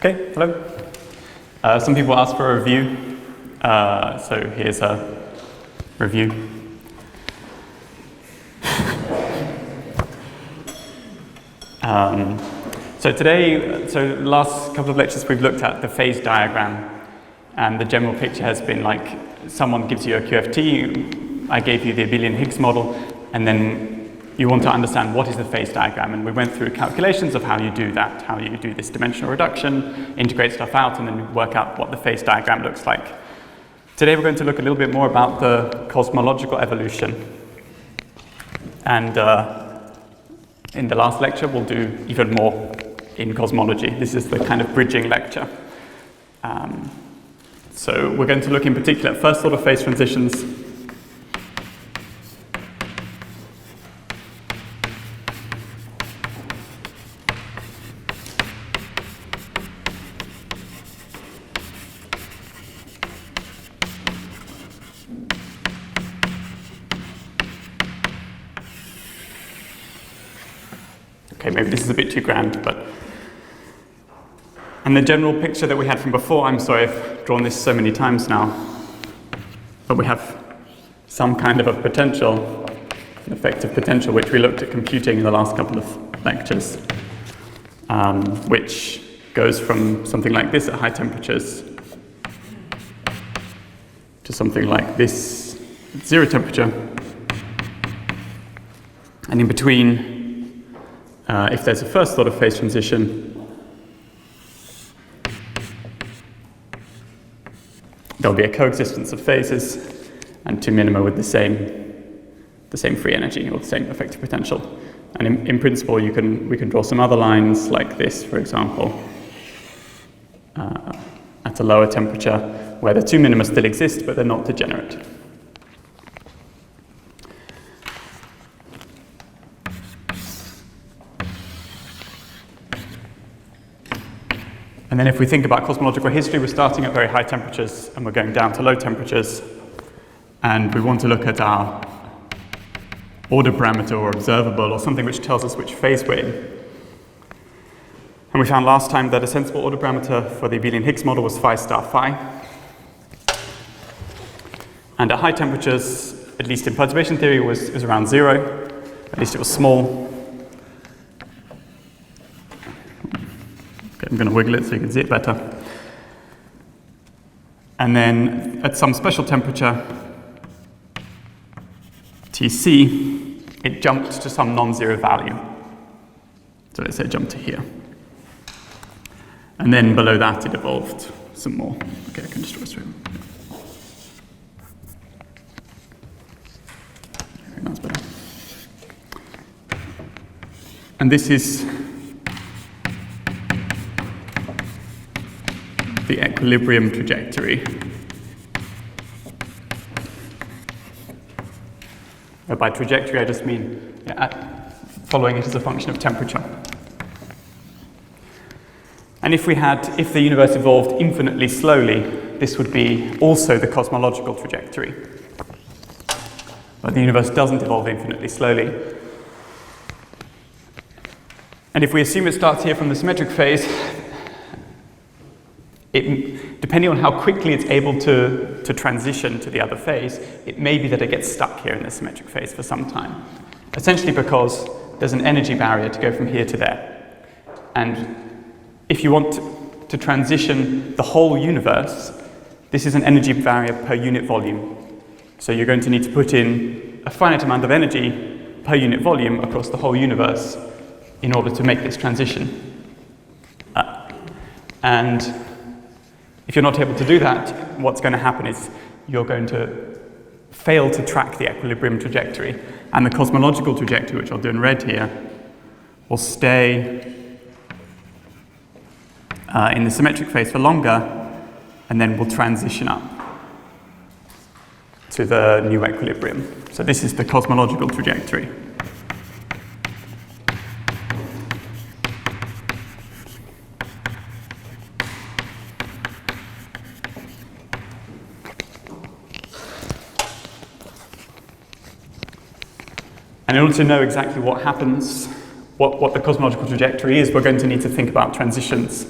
Okay, hello. Some people asked for a review, so here's a review. So last couple of lectures we've looked at the phase diagram, and the general picture has been like someone gives you a QFT, I gave you the abelian Higgs model, and then you want to understand what is the phase diagram, and we went through calculations of how you do that, how you do this dimensional reduction, integrate stuff out, and then work out what the phase diagram looks like. Today we're going to look a little bit more about the cosmological evolution, and in the last lecture we'll do even more in cosmology. This is the kind of bridging lecture. So we're going to look in particular at first order phase transitions, okay, maybe this is a bit too grand, but... And the general picture that we had from before, I'm sorry I've drawn this so many times now, but we have some kind of a potential, an effective potential, which we looked at computing in the last couple of lectures, which goes from something like this at high temperatures to something like this at zero temperature. And in between, if there's a first order phase transition, there'll be a coexistence of phases and two minima with the same free energy or the same effective potential. And in principle, we can draw some other lines like this, for example, at a lower temperature where the two minima still exist, but they're not degenerate. And then if we think about cosmological history, we're starting at very high temperatures and we're going down to low temperatures. And we want to look at our order parameter or observable or something which tells us which phase we're in. And we found last time that a sensible order parameter for the abelian Higgs model was phi star phi. And at high temperatures, at least in perturbation theory, was around zero. At least it was small. I'm going to wiggle it so you can see it better. And then at some special temperature, Tc, it jumped to some non-zero value. So let's say it jumped to here. And then below that it evolved some more. Okay, I can just draw this through. Okay, that's better. And this is the equilibrium trajectory. By trajectory, I just mean following it as a function of temperature. And if the universe evolved infinitely slowly, this would be also the cosmological trajectory. But the universe doesn't evolve infinitely slowly. And if we assume it starts here from the symmetric phase, depending on how quickly it's able to transition to the other phase, it may be that it gets stuck here in the symmetric phase for some time. Essentially because there's an energy barrier to go from here to there. And if you want to transition the whole universe, this is an energy barrier per unit volume. So you're going to need to put in a finite amount of energy per unit volume across the whole universe in order to make this transition. And if you're not able to do that, what's going to happen is you're going to fail to track the equilibrium trajectory. And the cosmological trajectory, which I'll do in red here, will stay in the symmetric phase for longer, and then will transition up to the new equilibrium. So this is the cosmological trajectory. And in order to know exactly what happens, what the cosmological trajectory is, we're going to need to think about transitions.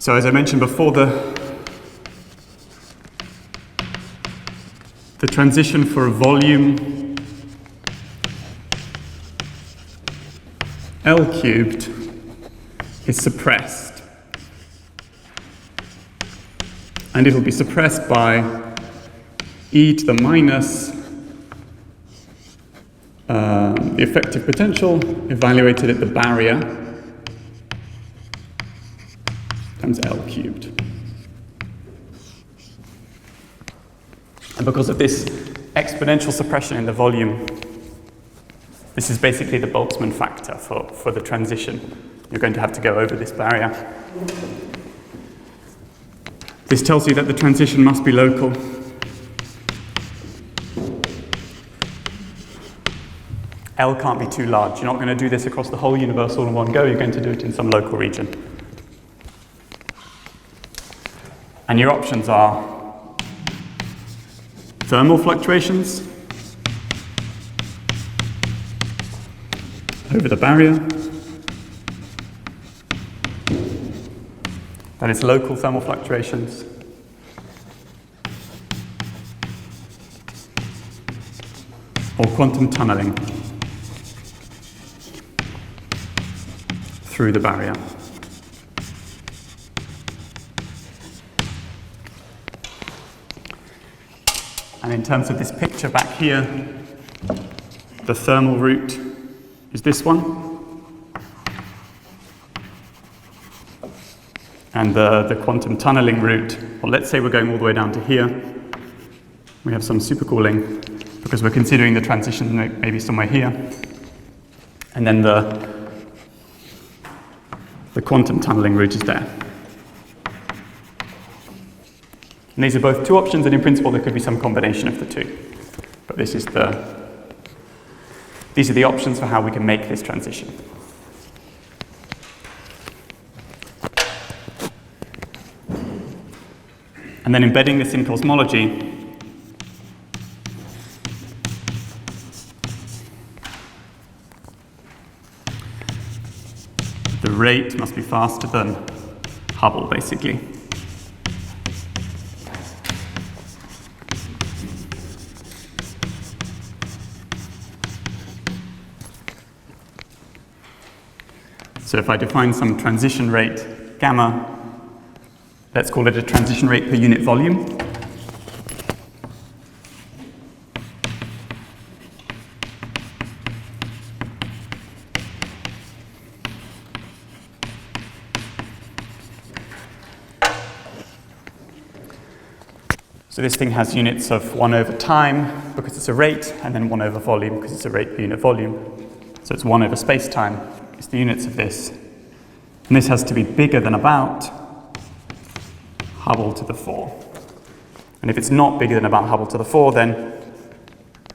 So as I mentioned before, the transition for a volume L cubed is suppressed. And it'll be suppressed by e to the minus the effective potential evaluated at the barrier times L cubed. And because of this exponential suppression in the volume, this is basically the Boltzmann factor for the transition. You're going to have to go over this barrier. This tells you that the transition must be local. L can't be too large. You're not going to do this across the whole universe all in one go. You're going to do it in some local region. And your options are thermal fluctuations over the barrier. That is local thermal fluctuations. Or quantum tunneling through the barrier. And in terms of this picture back here, the thermal route is this one. And the quantum tunneling route, well, let's say we're going all the way down to here. We have some supercooling because we're considering the transition maybe somewhere here. And then the quantum tunneling route is there. And these are both two options, and in principle there could be some combination of the two. But these are the options for how we can make this transition. And then embedding this in cosmology, the rate must be faster than Hubble, basically. So if I define some transition rate, gamma, let's call it a transition rate per unit volume. So this thing has units of 1 over time because it's a rate, and then 1 over volume because it's a rate per unit volume. So it's 1 over space-time. It's the units of this. And this has to be bigger than about Hubble to the 4. And if it's not bigger than about Hubble to the 4, then,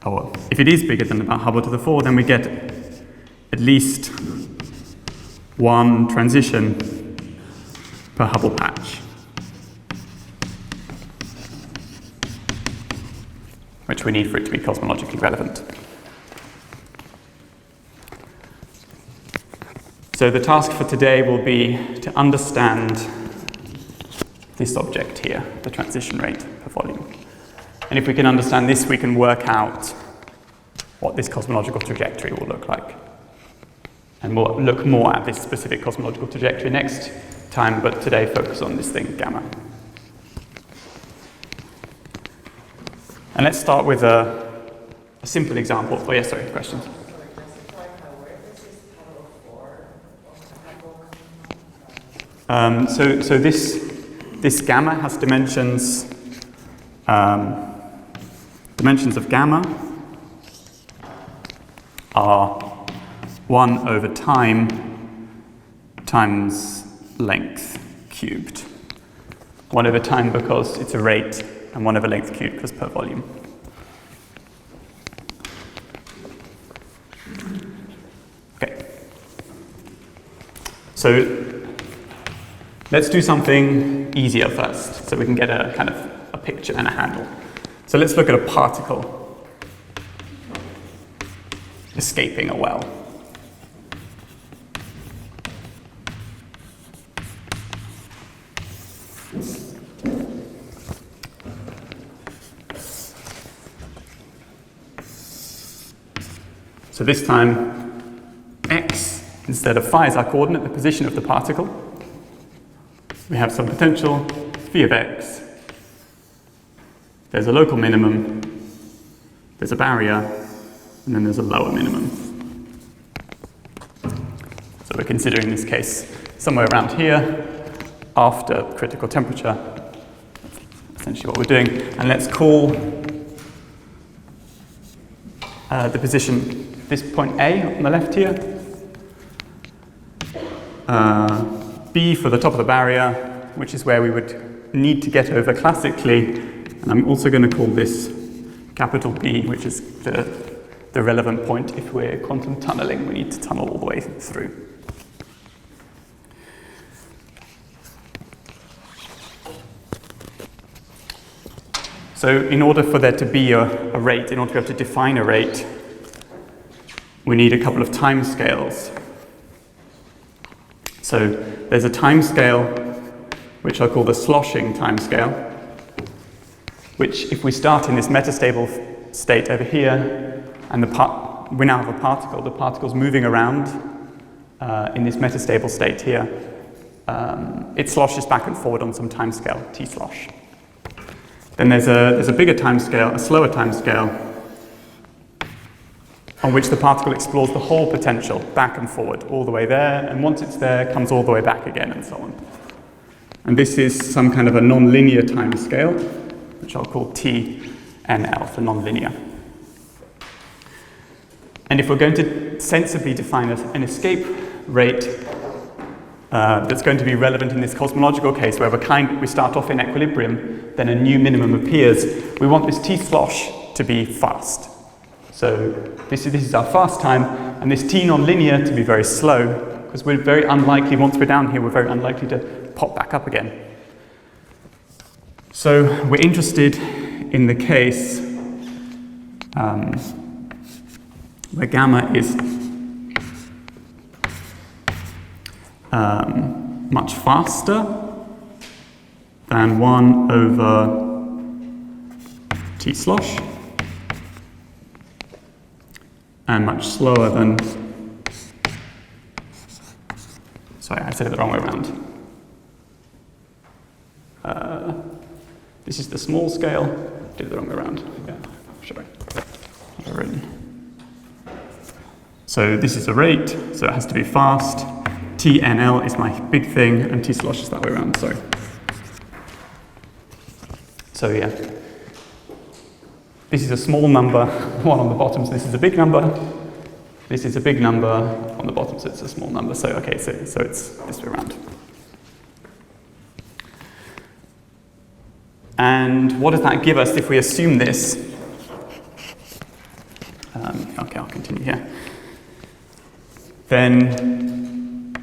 or if it is bigger than about Hubble to the 4, then we get at least one transition per Hubble patch, which we need for it to be cosmologically relevant. So the task for today will be to understand this object here, the transition rate per volume. And if we can understand this, we can work out what this cosmological trajectory will look like. And we'll look more at this specific cosmological trajectory next time, but today focus on this thing, gamma. And let's start with a simple example. Oh, yes, sorry, questions? So this gamma has dimensions. Dimensions of gamma are 1 over time times length cubed. 1 over time because it's a rate, and 1 over length cubed because per volume. Okay. So let's do something easier first, so we can get a kind of a picture and a handle. So let's look at a particle escaping a well. So this time, x instead of phi is our coordinate, the position of the particle. We have some potential, phi of x. There's a local minimum, there's a barrier, and then there's a lower minimum. So we're considering this case somewhere around here, after critical temperature, essentially what we're doing. And let's call the position, this point A on the left here, B for the top of the barrier, which is where we would need to get over classically. And I'm also going to call this capital B, which is the relevant point if we're quantum tunneling. We need to tunnel all the way through. So in order for there to be a rate, in order to be able to define a rate, we need a couple of time scales. So there's a time scale which I'll call the sloshing time scale, which if we start in this metastable state over here, and we now have a particle, the particle's moving around in this metastable state here, it sloshes back and forward on some time scale, t slosh. Then there's a bigger time scale, a slower time scale, on which the particle explores the whole potential, back and forward, all the way there, and once it's there, comes all the way back again, and so on. And this is some kind of a non-linear time scale, which I'll call TNL for non-linear. And if we're going to sensibly define an escape rate that's going to be relevant in this cosmological case, where we start off in equilibrium, then a new minimum appears, we want this T slosh to be fast. So this is our fast time, and this T non-linear to be very slow, because we're very unlikely, once we're down here, we're very unlikely to pop back up again. So we're interested in the case where gamma is much faster than 1 over T slosh, and much slower than, sorry, I said it the wrong way around. This is the small scale, did it the wrong way around. Yeah, sorry, I've written. So this is a rate, so it has to be fast. TNL is my big thing, and T slosh is that way around, sorry. So yeah. This is a small number, 1 on the bottom, so this is a big number. This is a big number on the bottom, so it's a small number. So okay, so it's this way around. And what does that give us if we assume this? Okay, I'll continue here. Then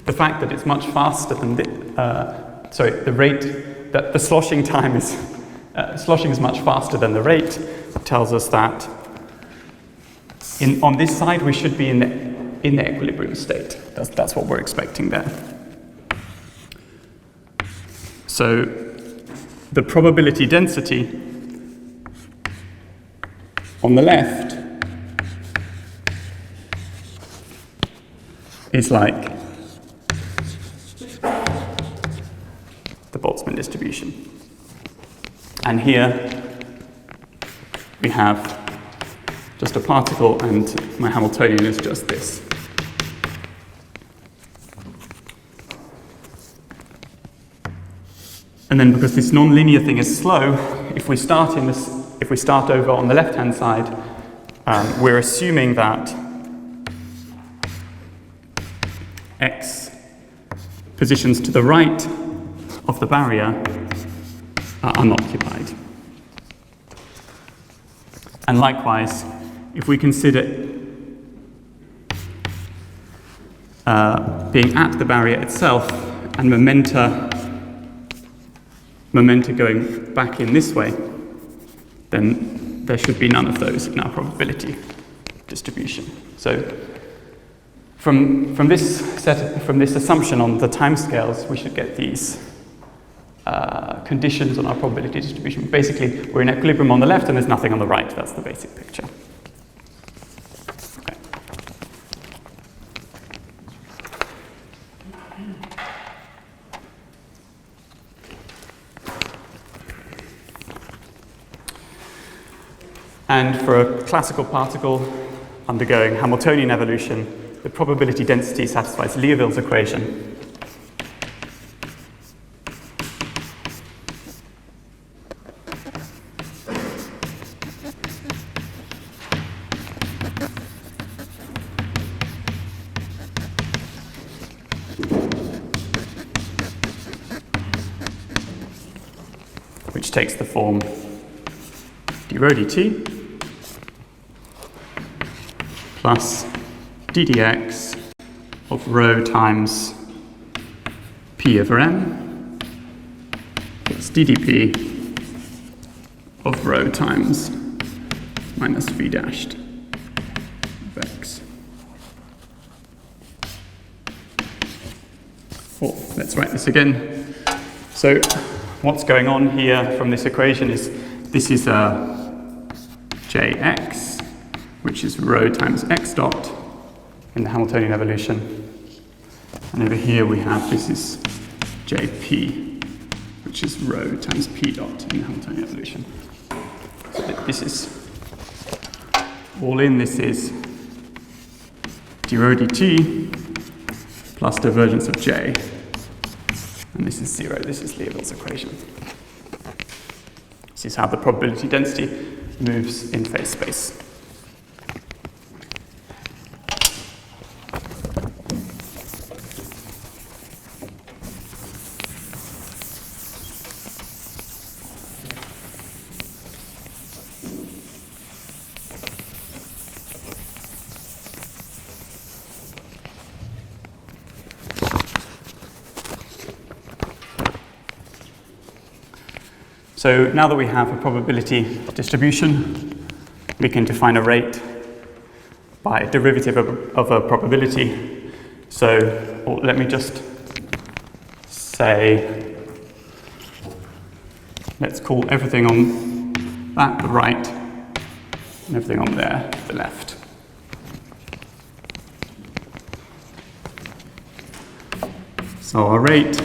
the fact that it's much faster than the rate that the sloshing time is sloshing is much faster than the rate tells us that on this side we should be in the equilibrium state. That's what we're expecting there. So the probability density on the left is like the Boltzmann distribution. And here we have just a particle, and my Hamiltonian is just this. And then because this non-linear thing is slow, if we start over on the left-hand side, we're assuming that x positions to the right of the barrier are unoccupied. And likewise, if we consider being at the barrier itself and momenta going back in this way, then there should be none of those in our probability distribution. So From this assumption on the timescales, we should get these conditions on our probability distribution. Basically, we're in equilibrium on the left and there's nothing on the right. That's the basic picture. Okay. And for a classical particle undergoing Hamiltonian evolution, the probability density satisfies Liouville's equation. Which takes the form d rho dt plus ddx of rho times p over m plus ddp of rho times minus v dashed of x. Oh, let's write this again. So what's going on here from this equation is this is jx, which is rho times x dot in the Hamiltonian evolution. And over here we have this is jp, which is rho times p dot in the Hamiltonian evolution. So this is all in, this is d rho dt plus divergence of j. And this is 0, this is Liouville's equation. This is how the probability density moves in phase space. So now that we have a probability distribution, we can define a rate by a derivative of a probability. So let me just say, let's call everything on that the right, and everything on there the left. So our rate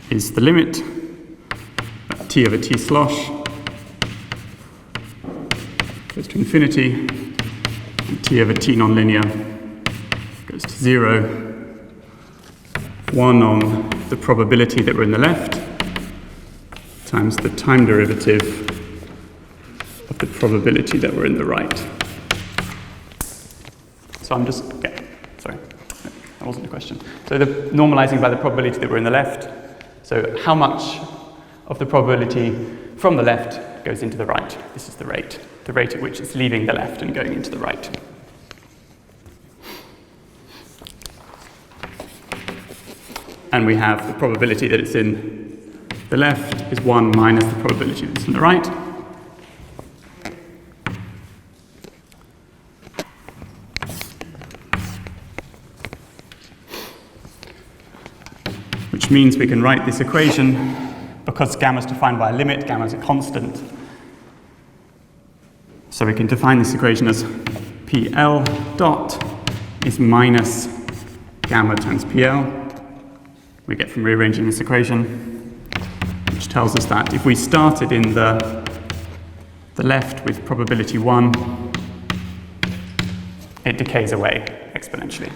is the limit t over t slosh goes to infinity, and t over t nonlinear goes to 0. 1 on the probability that we're in the left times the time derivative of the probability that we're in the right. So I'm just, sorry, that wasn't a question. So normalizing by the probability that we're in the left. So how much of the probability from the left goes into the right? This is the rate at which it's leaving the left and going into the right. And we have the probability that it's in the left is 1 minus the probability that it's in the right. Which means we can write this equation, because gamma is defined by a limit, gamma is a constant. So we can define this equation as PL dot is minus gamma times PL. We get from rearranging this equation, which tells us that if we started in the left with probability 1, it decays away exponentially.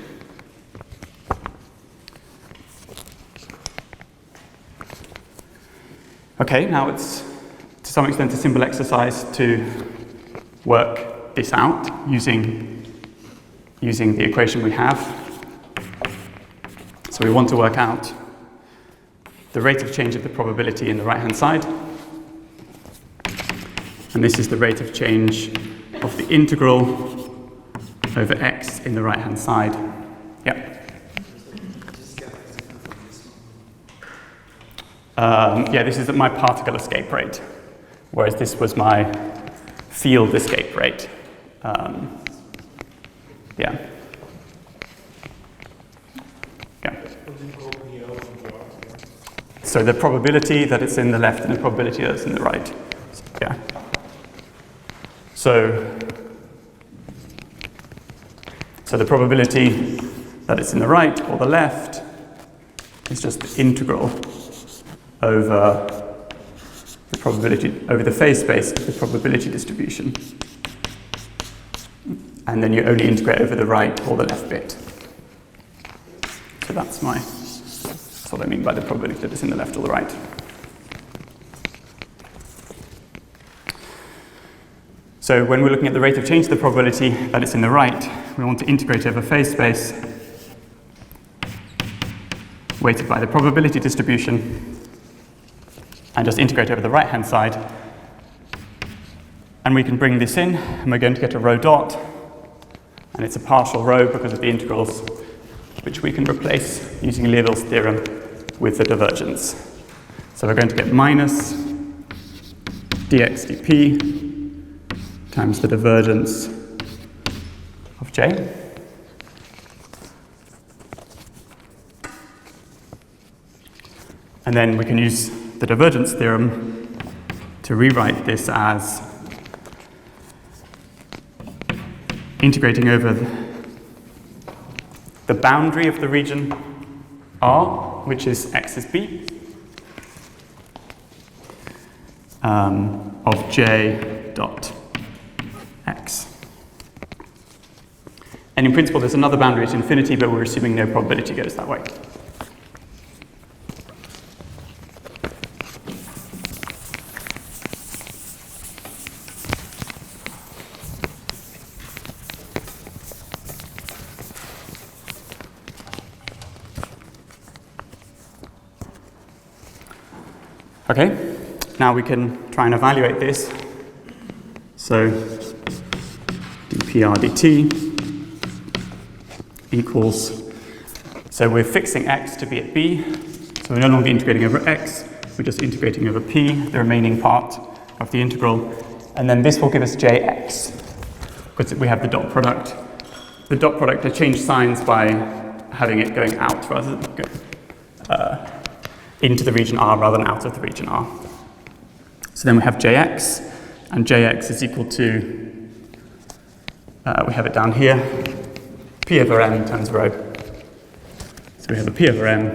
Okay, now it's to some extent a simple exercise to work this out using the equation we have. So we want to work out the rate of change of the probability in the right-hand side. And this is the rate of change of the integral over x in the right-hand side. Yep. Yeah, this is my particle escape rate, whereas this was my field escape rate. Yeah. So the probability that it's in the left and the probability that it's in the right. So, yeah. So the probability that it's in the right or the left is just the integral over the probability, over the phase space of the probability distribution. And then you only integrate over the right or the left bit. So that's what I mean by the probability that it's in the left or the right. So when we're looking at the rate of change of the probability that it's in the right, we want to integrate over phase space weighted by the probability distribution and just integrate over the right-hand side. And we can bring this in, and we're going to get a rho dot, and it's a partial rho because of the integrals, which we can replace using Liouville's theorem with the divergence. So we're going to get minus dx dp times the divergence of J. And then we can use the divergence theorem to rewrite this as integrating over the boundary of the region R, which is x is b, of J dot x. And in principle, there's another boundary at infinity, but we're assuming no probability goes that way. Okay, now we can try and evaluate this. So dpr dt equals, so we're fixing x to be at b, so we're no longer integrating over x, we're just integrating over p, the remaining part of the integral, and then this will give us jx, because we have the dot product. The dot product, I changed signs by having it going out rather than going into the region R rather than out of the region R. So then we have Jx, and Jx is equal to, we have it down here, P over M times rho. So we have a P over M,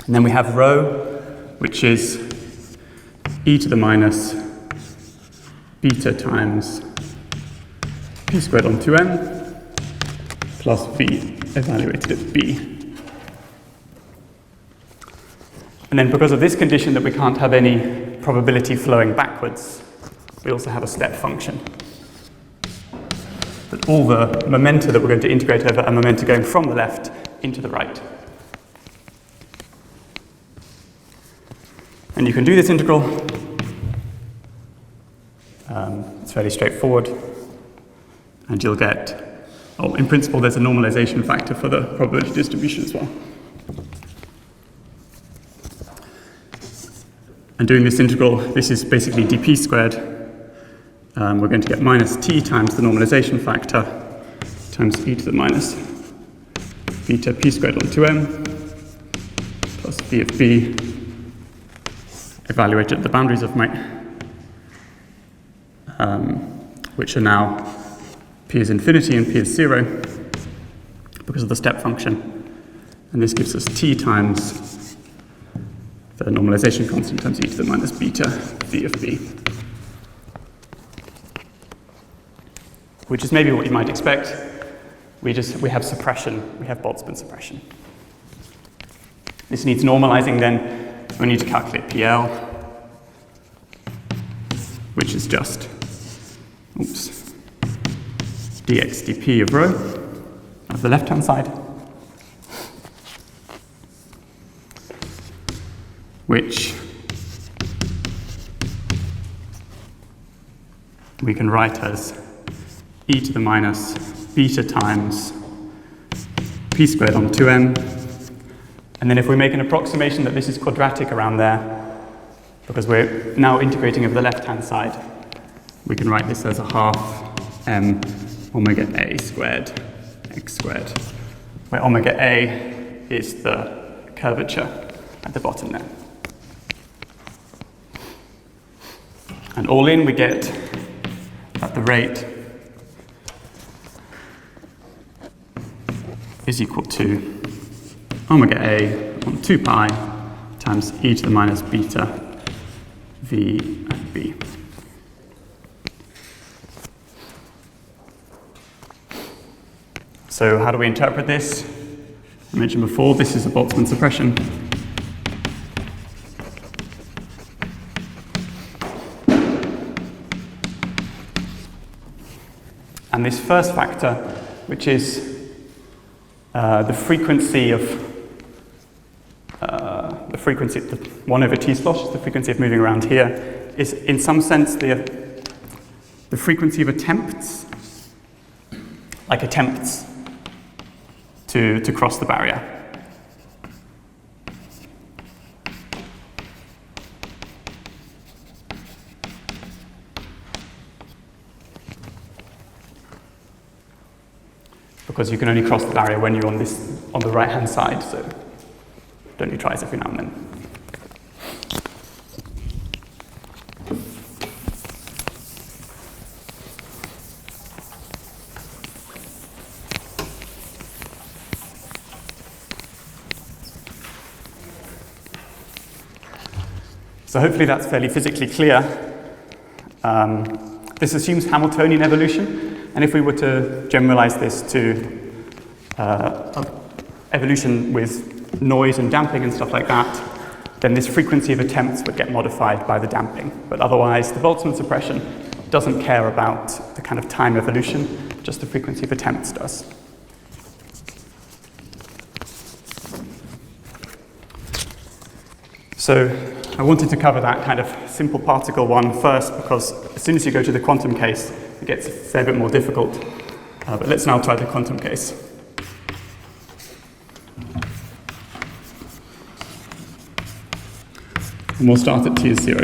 and then we have rho, which is e to the minus beta times P squared on 2M plus V evaluated at B. And then because of this condition that we can't have any probability flowing backwards, we also have a step function. That all the momenta that we're going to integrate over are momenta going from the left into the right. And you can do this integral. It's fairly straightforward. And you'll get, in principle, there's a normalization factor for the probability distribution as well. And doing this integral, this is basically dp squared. We're going to get minus t times the normalization factor times e to the minus beta p squared on 2m plus v of b evaluated at the boundaries of my, which are now p is infinity and p is 0 because of the step function. And this gives us t times the normalization constant times e to the minus beta v of b, which is maybe what you might expect. We have suppression, we have Boltzmann suppression. This needs normalizing then, so we need to calculate PL, which is just, dx dp of rho of the left-hand side, which we can write as e to the minus beta times p squared on 2m. And then if we make an approximation that this is quadratic around there, because we're now integrating over the left-hand side, we can write this as a half m omega a squared x squared, where omega a is the curvature at the bottom there. And all in, we get that the rate is equal to omega A on 2 pi times e to the minus beta v at b. So how do we interpret this? I mentioned before, this is a Boltzmann suppression. And this first factor, which is the frequency of the 1 over t slosh, the frequency of moving around here, is in some sense the frequency of attempts, like attempts to cross the barrier. Because you can only cross the barrier when you're on the right-hand side, so don't do tries every now and then. So hopefully that's fairly physically clear. This assumes Hamiltonian evolution, and if we were to generalize this to evolution with noise and damping and stuff like that, then this frequency of attempts would get modified by the damping. But otherwise, the Boltzmann suppression doesn't care about the kind of time evolution, just the frequency of attempts does. So I wanted to cover that kind of simple particle one first, because as soon as you go to the quantum case, it gets a fair bit more difficult. But let's now try the quantum case. And we'll start at t is 0.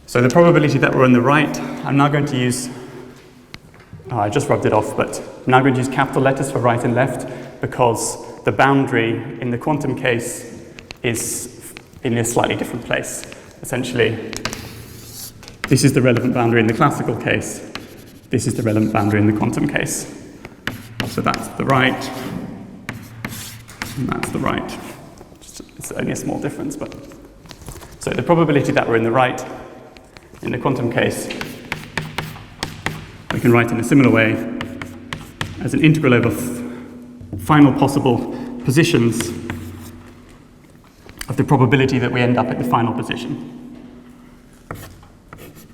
So the probability that we're on the right, I'm now going to use, I just rubbed it off, but I'm now going to use capital letters for right and left, because the boundary in the quantum case is in a slightly different place. Essentially, this is the relevant boundary in the classical case. This is the relevant boundary in the quantum case. So that's the right, and that's the right. It's only a small difference, but. So the probability that we're in the right in the quantum case, we can write in a similar way as an integral over final possible positions of the probability that we end up at the final position,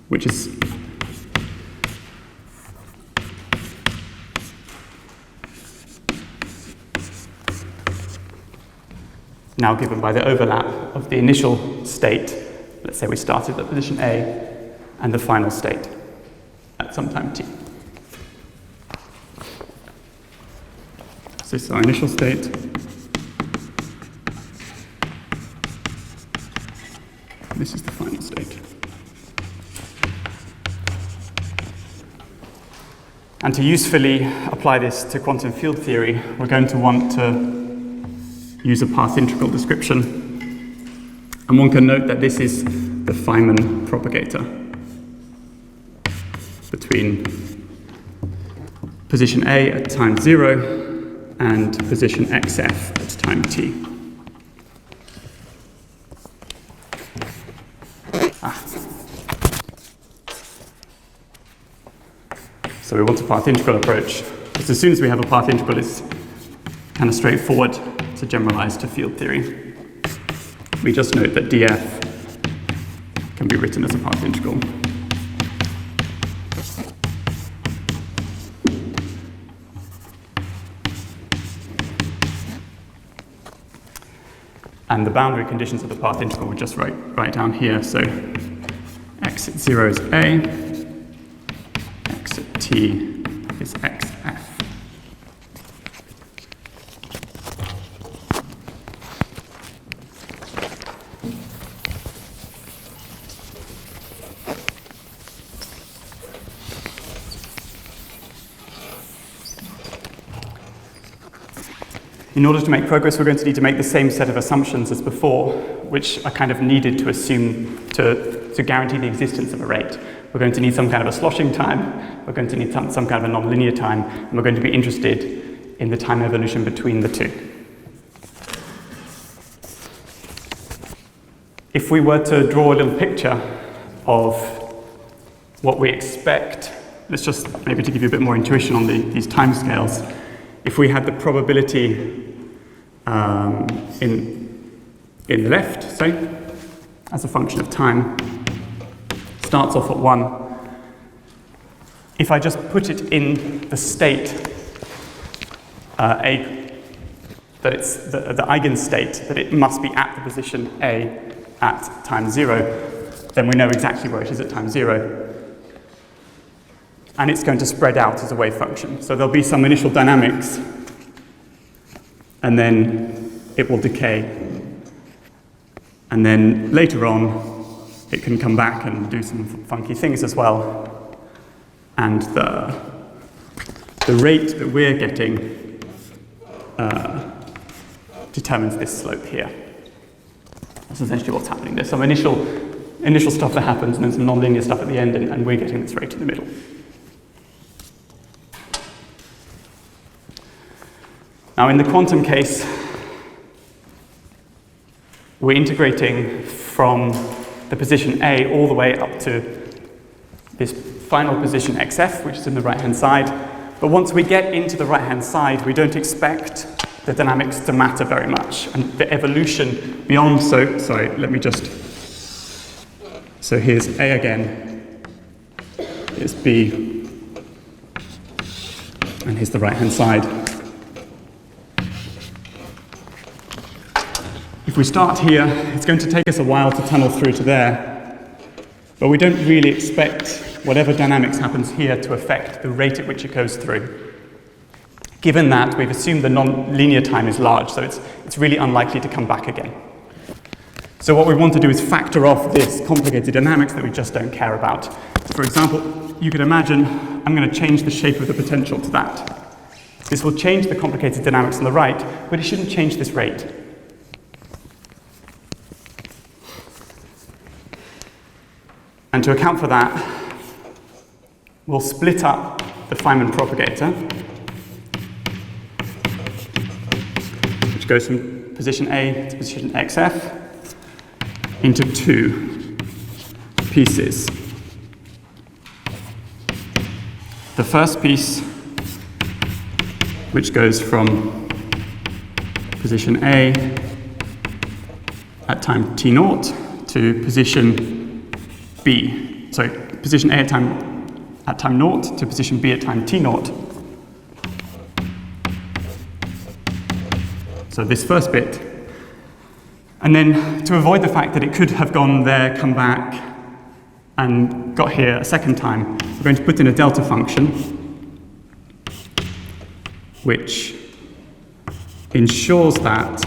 which is now given by the overlap of the initial state. Let's say we started at position A and the final state at some time t. So this is our initial state. This is the final state. And to usefully apply this to quantum field theory, we're going to want to use a path integral description. And one can note that this is the Feynman propagator between position A at time 0 and position xf at time t. So we want a path integral approach, because as soon as we have a path integral, it's kind of straightforward to generalize to field theory. We just note that df can be written as a path integral. And the boundary conditions of the path integral we just write down here. So x at 0 is a, x at t is xf. In order to make progress, we're going to need to make the same set of assumptions as before, which are kind of needed to assume, to guarantee the existence of a rate. We're going to need some kind of a sloshing time, we're going to need some kind of a nonlinear time, and we're going to be interested in the time evolution between the two. If we were to draw a little picture of what we expect, let's just maybe to give you a bit more intuition on these timescales. If we had the probability in the left, say, as a function of time, starts off at 1. If I just put it in the state A, that it's the eigenstate, that it must be at the position A at time 0, then we know exactly where it is at time 0. And it's going to spread out as a wave function. So there'll be some initial dynamics, and then it will decay. And then later on, it can come back and do some funky things as well. And the rate that we're getting determines this slope here. That's essentially what's happening. There's some initial stuff that happens, and then some nonlinear stuff at the end, and we're getting this rate in the middle. Now, in the quantum case, we're integrating from the position A all the way up to this final position xf, which is in the right-hand side. But once we get into the right-hand side, we don't expect the dynamics to matter very much. And the evolution beyond, so here's A again, here's B, and here's the right-hand side. If we start here, it's going to take us a while to tunnel through to there, but we don't really expect whatever dynamics happens here to affect the rate at which it goes through. Given that, we've assumed the non-linear time is large, so it's really unlikely to come back again. So what we want to do is factor off this complicated dynamics that we just don't care about. So for example, you could imagine I'm going to change the shape of the potential to that. This will change the complicated dynamics on the right, but it shouldn't change this rate. And to account for that, we'll split up the Feynman propagator, which goes from position A to position xf, into 2 pieces. The first piece, which goes from position A at time t0 to position B, so position A at time 0 to position B at time t0. So this first bit. And then to avoid the fact that it could have gone there, come back, and got here a second time, we're going to put in a delta function, which ensures that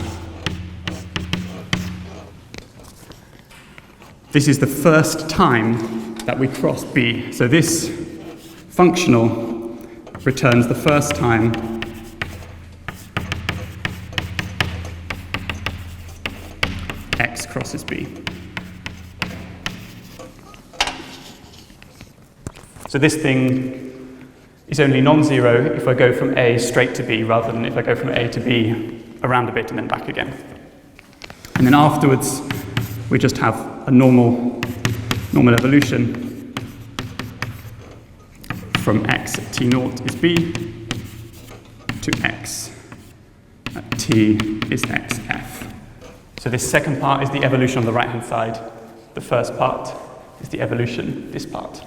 this is the first time that we cross B. So this functional returns the first time x crosses B. So this thing is only non-zero if I go from A straight to B, rather than if I go from A to B around a bit and then back again. And then afterwards, we just have a normal evolution from x at t0 is B to x at t is xf. So this second part is the evolution on the right-hand side. The first part is the evolution, this part.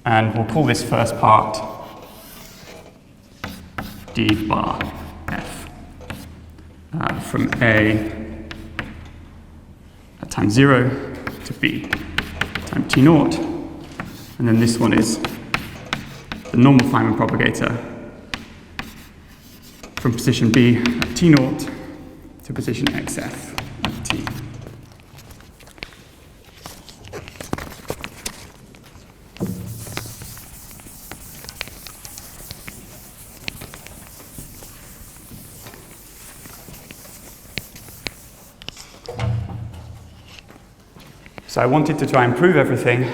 And we'll call this first part d bar f from A at time 0 to B time t0, and then this one is the normal Feynman propagator from position B at t0 to position xf at t. So I wanted to try and prove everything,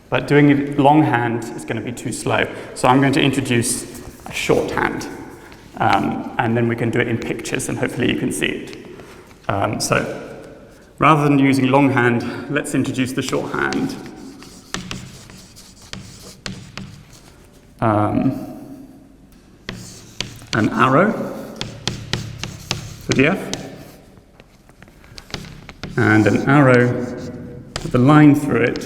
but doing it longhand is going to be too slow. So I'm going to introduce a shorthand, and then we can do it in pictures, and hopefully you can see it. So rather than using longhand, let's introduce the shorthand. An arrow for df, and an arrow with a line through it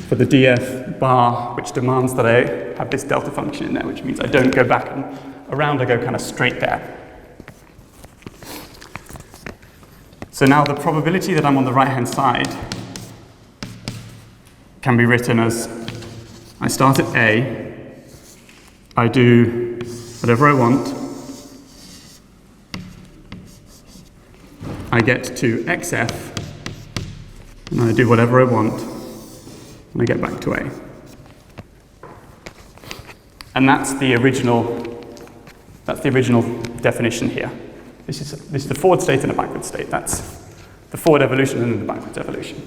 for the df bar, which demands that I have this delta function in there, which means I don't go back and around, I go kind of straight there. So now the probability that I'm on the right-hand side can be written as I start at A, I do whatever I want, I get to xf, and I do whatever I want, and I get back to A. And that's the original definition here. This is the forward state and a backward state. That's the forward evolution and then the backwards evolution.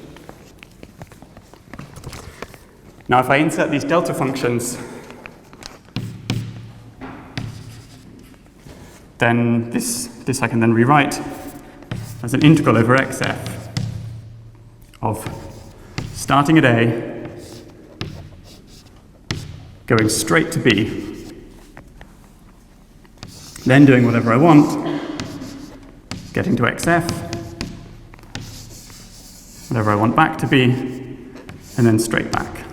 Now if I insert these delta functions, then this I can then rewrite as an integral over xf of starting at A, going straight to B, then doing whatever I want, getting to xf, whatever I want back to B, and then straight back.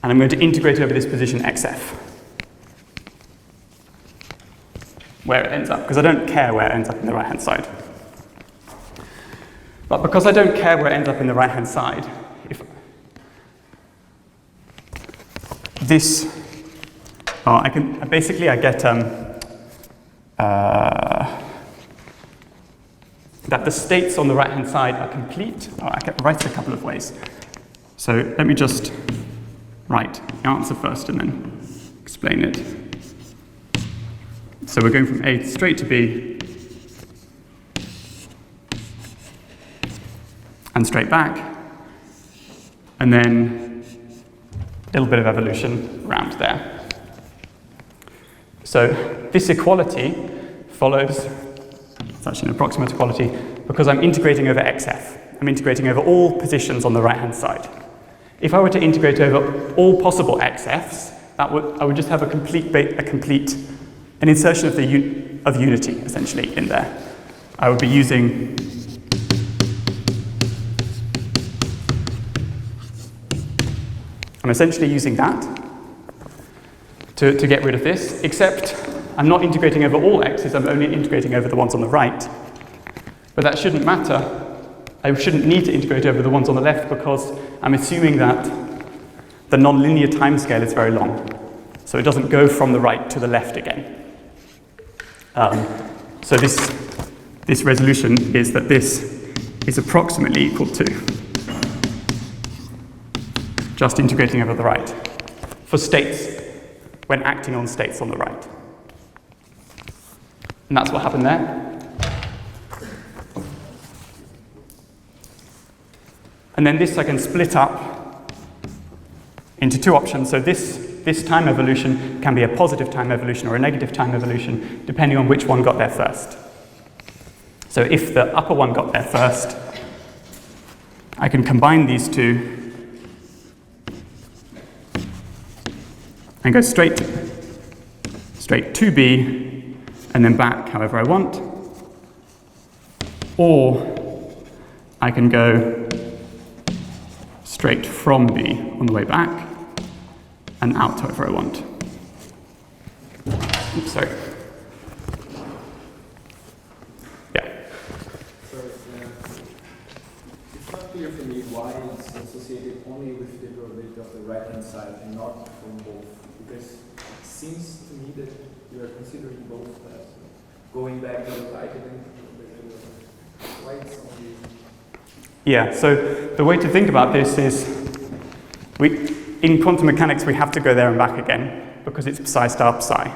And I'm going to integrate over this position xf, where it ends up, because I don't care where it ends up in the right-hand side. But because I don't care where it ends up in the right-hand side, if this, I get that the states on the right-hand side are complete. I can write it a couple of ways. So let me just write the answer first and then explain it. So we're going from A straight to B and straight back, and then a little bit of evolution around there. So this equality follows, it's actually an approximate equality, because I'm integrating over xf. I'm integrating over all positions on the right-hand side. If I were to integrate over all possible xf's, I would just have an insertion of unity, essentially, in there. I would be using I'm essentially using that to get rid of this, except I'm not integrating over all x's, I'm only integrating over the ones on the right. But that shouldn't matter. I shouldn't need to integrate over the ones on the left because I'm assuming that the nonlinear timescale is very long. So it doesn't go from the right to the left again. So this resolution is that this is approximately equal to just integrating over the right for states when acting on states on the right. And that's what happened there. And then this I can split up into two options. So this time evolution can be a positive time evolution or a negative time evolution, depending on which one got there first. So if the upper one got there first, I can combine these two and go straight to B and then back however I want. Or I can go straight from B on the way back and out however I want. Oops, sorry. Yeah. Sorry, it's not clear for me why it's associated only with the probability of the right-hand side and not from both. Because it seems to me that you are considering both as going back to the right and then why it's only... Yeah, so the way to think about this is in quantum mechanics we have to go there and back again because it's psi star psi.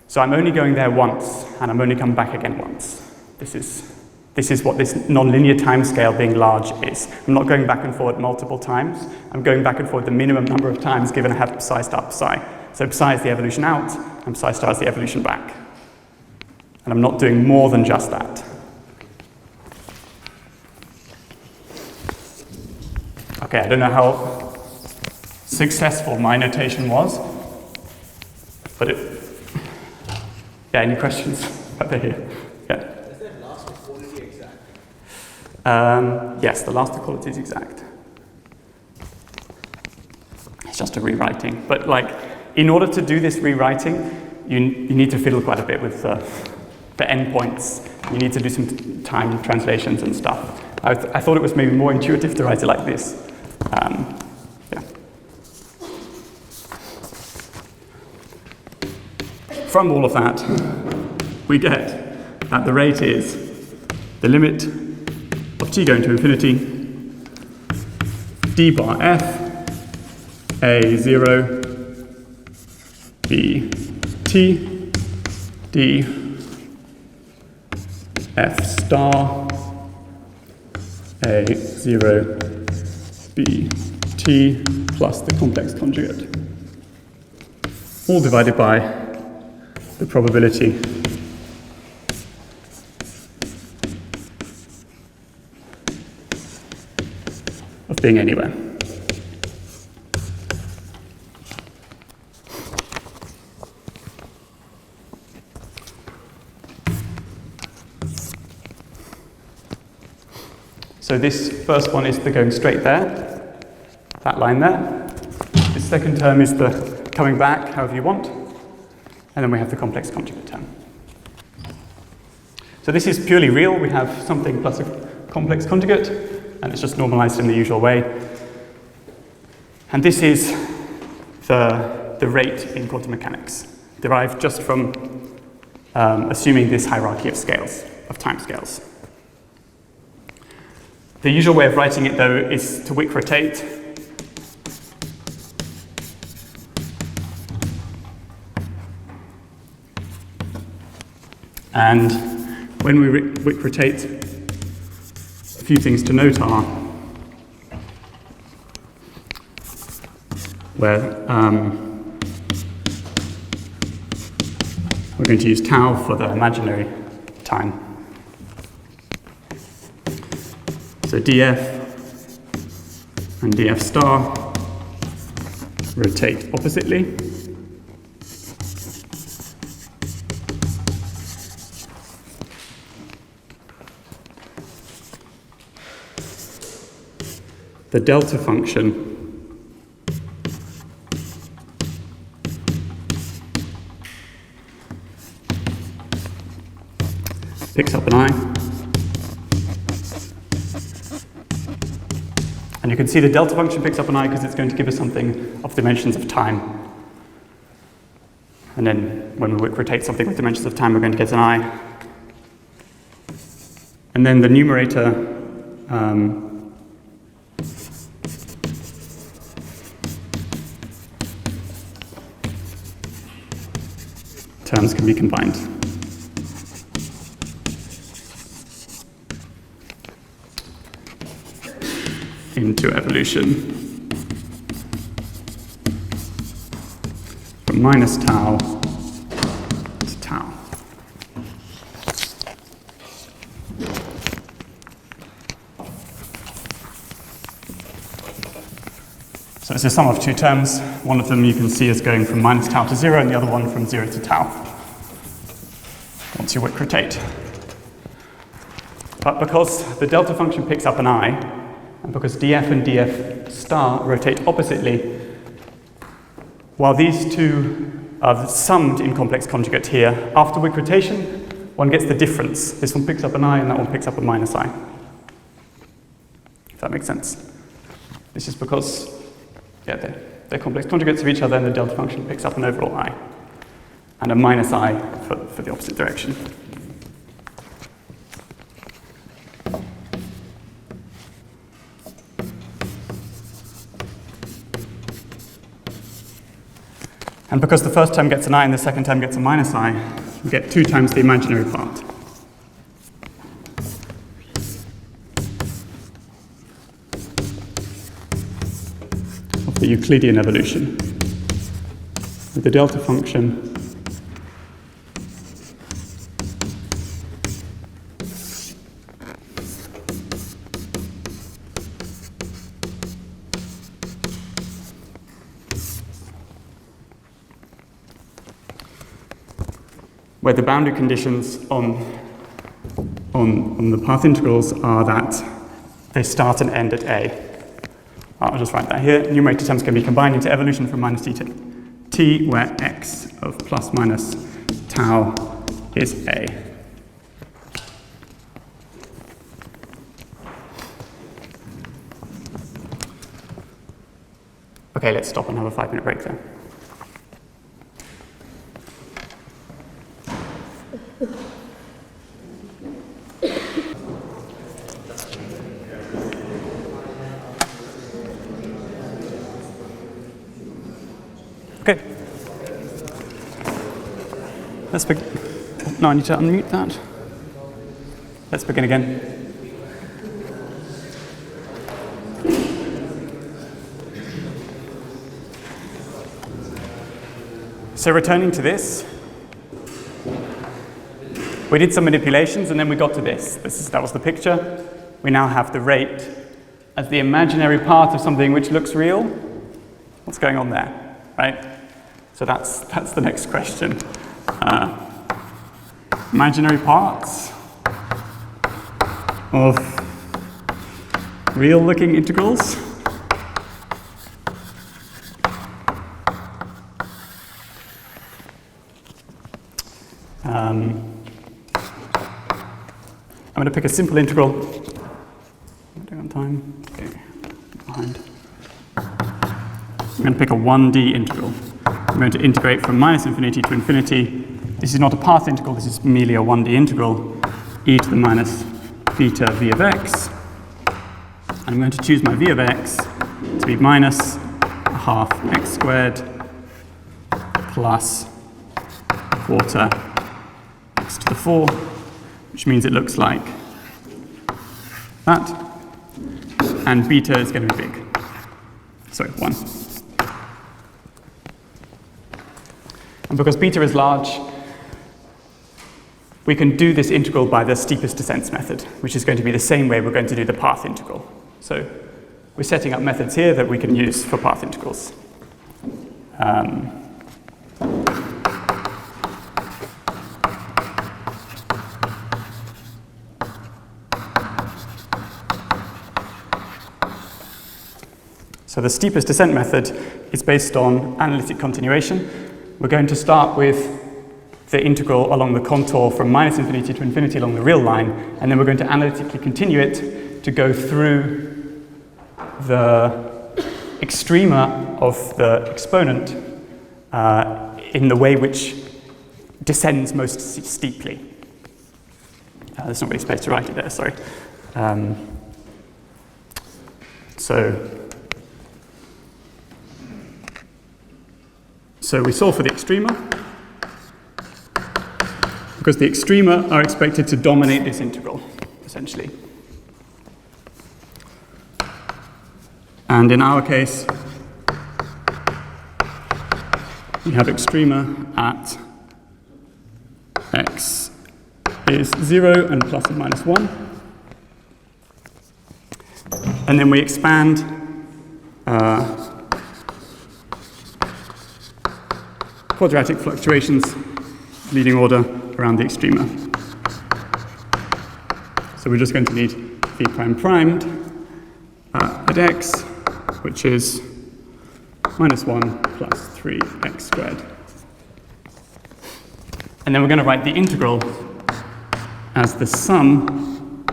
So I'm only going there once, and I'm only coming back again once. This is what this nonlinear timescale being large is. I'm not going back and forward multiple times. I'm going back and forward the minimum number of times given I have psi star psi. So psi is the evolution out, and psi star is the evolution back. And I'm not doing more than just that. Okay, I don't know how successful my notation was, but yeah, any questions up here? Yeah. Is that last equality exact? Yes, the last equality is exact. It's just a rewriting. But like, in order to do this rewriting, you need to fiddle quite a bit with the endpoints. You need to do some time translations and stuff. I thought it was maybe more intuitive to write it like this. Yeah. From all of that, we get that the rate is the limit of t going to infinity, d bar f, a0, b t, d f star, a0, b t plus the complex conjugate, all divided by the probability of being anywhere. So this first one is the going straight there, that line there. The second term is the coming back, however you want. And then we have the complex conjugate term. So this is purely real. We have something plus a complex conjugate, and it's just normalized in the usual way. And this is the rate in quantum mechanics, derived just from assuming this hierarchy of scales, of time scales. The usual way of writing it, though, is to Wick rotate. And when we Wick rotate, a few things to note are where we're going to use tau for the imaginary time. So df and df star rotate oppositely. The delta function picks up an I. And you can see the delta function picks up an I because it's going to give us something of dimensions of time. And then when we rotate something with dimensions of time, we're going to get an I. And then the numerator terms can be combined. Into evolution from minus tau to tau. So it's a sum of two terms. One of them you can see is going from minus tau to 0, and the other one from 0 to tau, once you Wick rotate. But because the delta function picks up an I, and because df and df star rotate oppositely, while these two are summed in complex conjugate here, after Wick rotation, one gets the difference. This one picks up an I, and that one picks up a minus I. If that makes sense. This is because, yeah, they're complex conjugates of each other, and the delta function picks up an overall I, and a minus I for the opposite direction. And because the first term gets an I and the second term gets a minus I, we get 2 times the imaginary part. Of the Euclidean evolution with the delta function where the boundary conditions on the path integrals are that they start and end at A. I'll just write that here. Numerator terms can be combined into evolution from minus t to t, where x of plus minus tau is A. Okay, let's stop and have a 5-minute break there. Okay. Let's begin. No, I need to unmute that. Let's begin again. So returning to this, we did some manipulations and then we got to this. That was the picture. We now have the rate as the imaginary part of something which looks real. What's going on there, right? So that's the next question. Imaginary parts of real-looking integrals. I'm going to pick a simple integral. Am I doing on time? Okay, behind. I'm going to pick a 1D integral. I'm going to integrate from minus infinity to infinity. This is not a path integral, this is merely a 1D integral, e to the minus beta v of x. And I'm going to choose my v of x to be minus a half x squared plus a quarter x to the 4, which means it looks like that. And beta is going to be big. Sorry, 1. And because beta is large, we can do this integral by the steepest descents method, which is going to be the same way we're going to do the path integral. So we're setting up methods here that we can use for path integrals. So the steepest descent method is based on analytic continuation. We're going to start with the integral along the contour from minus infinity to infinity along the real line, and then we're going to analytically continue it to go through the extrema of the exponent in the way which descends most steeply. There's not really space to write it there, sorry. So we solve for the extrema, because the extrema are expected to dominate this integral, essentially. And in our case, we have extrema at x is 0 and plus and minus 1. And then we expand quadratic fluctuations, leading order around the extrema. So we're just going to need v prime primed at x, which is minus 1 plus 3x squared. And then we're going to write the integral as the sum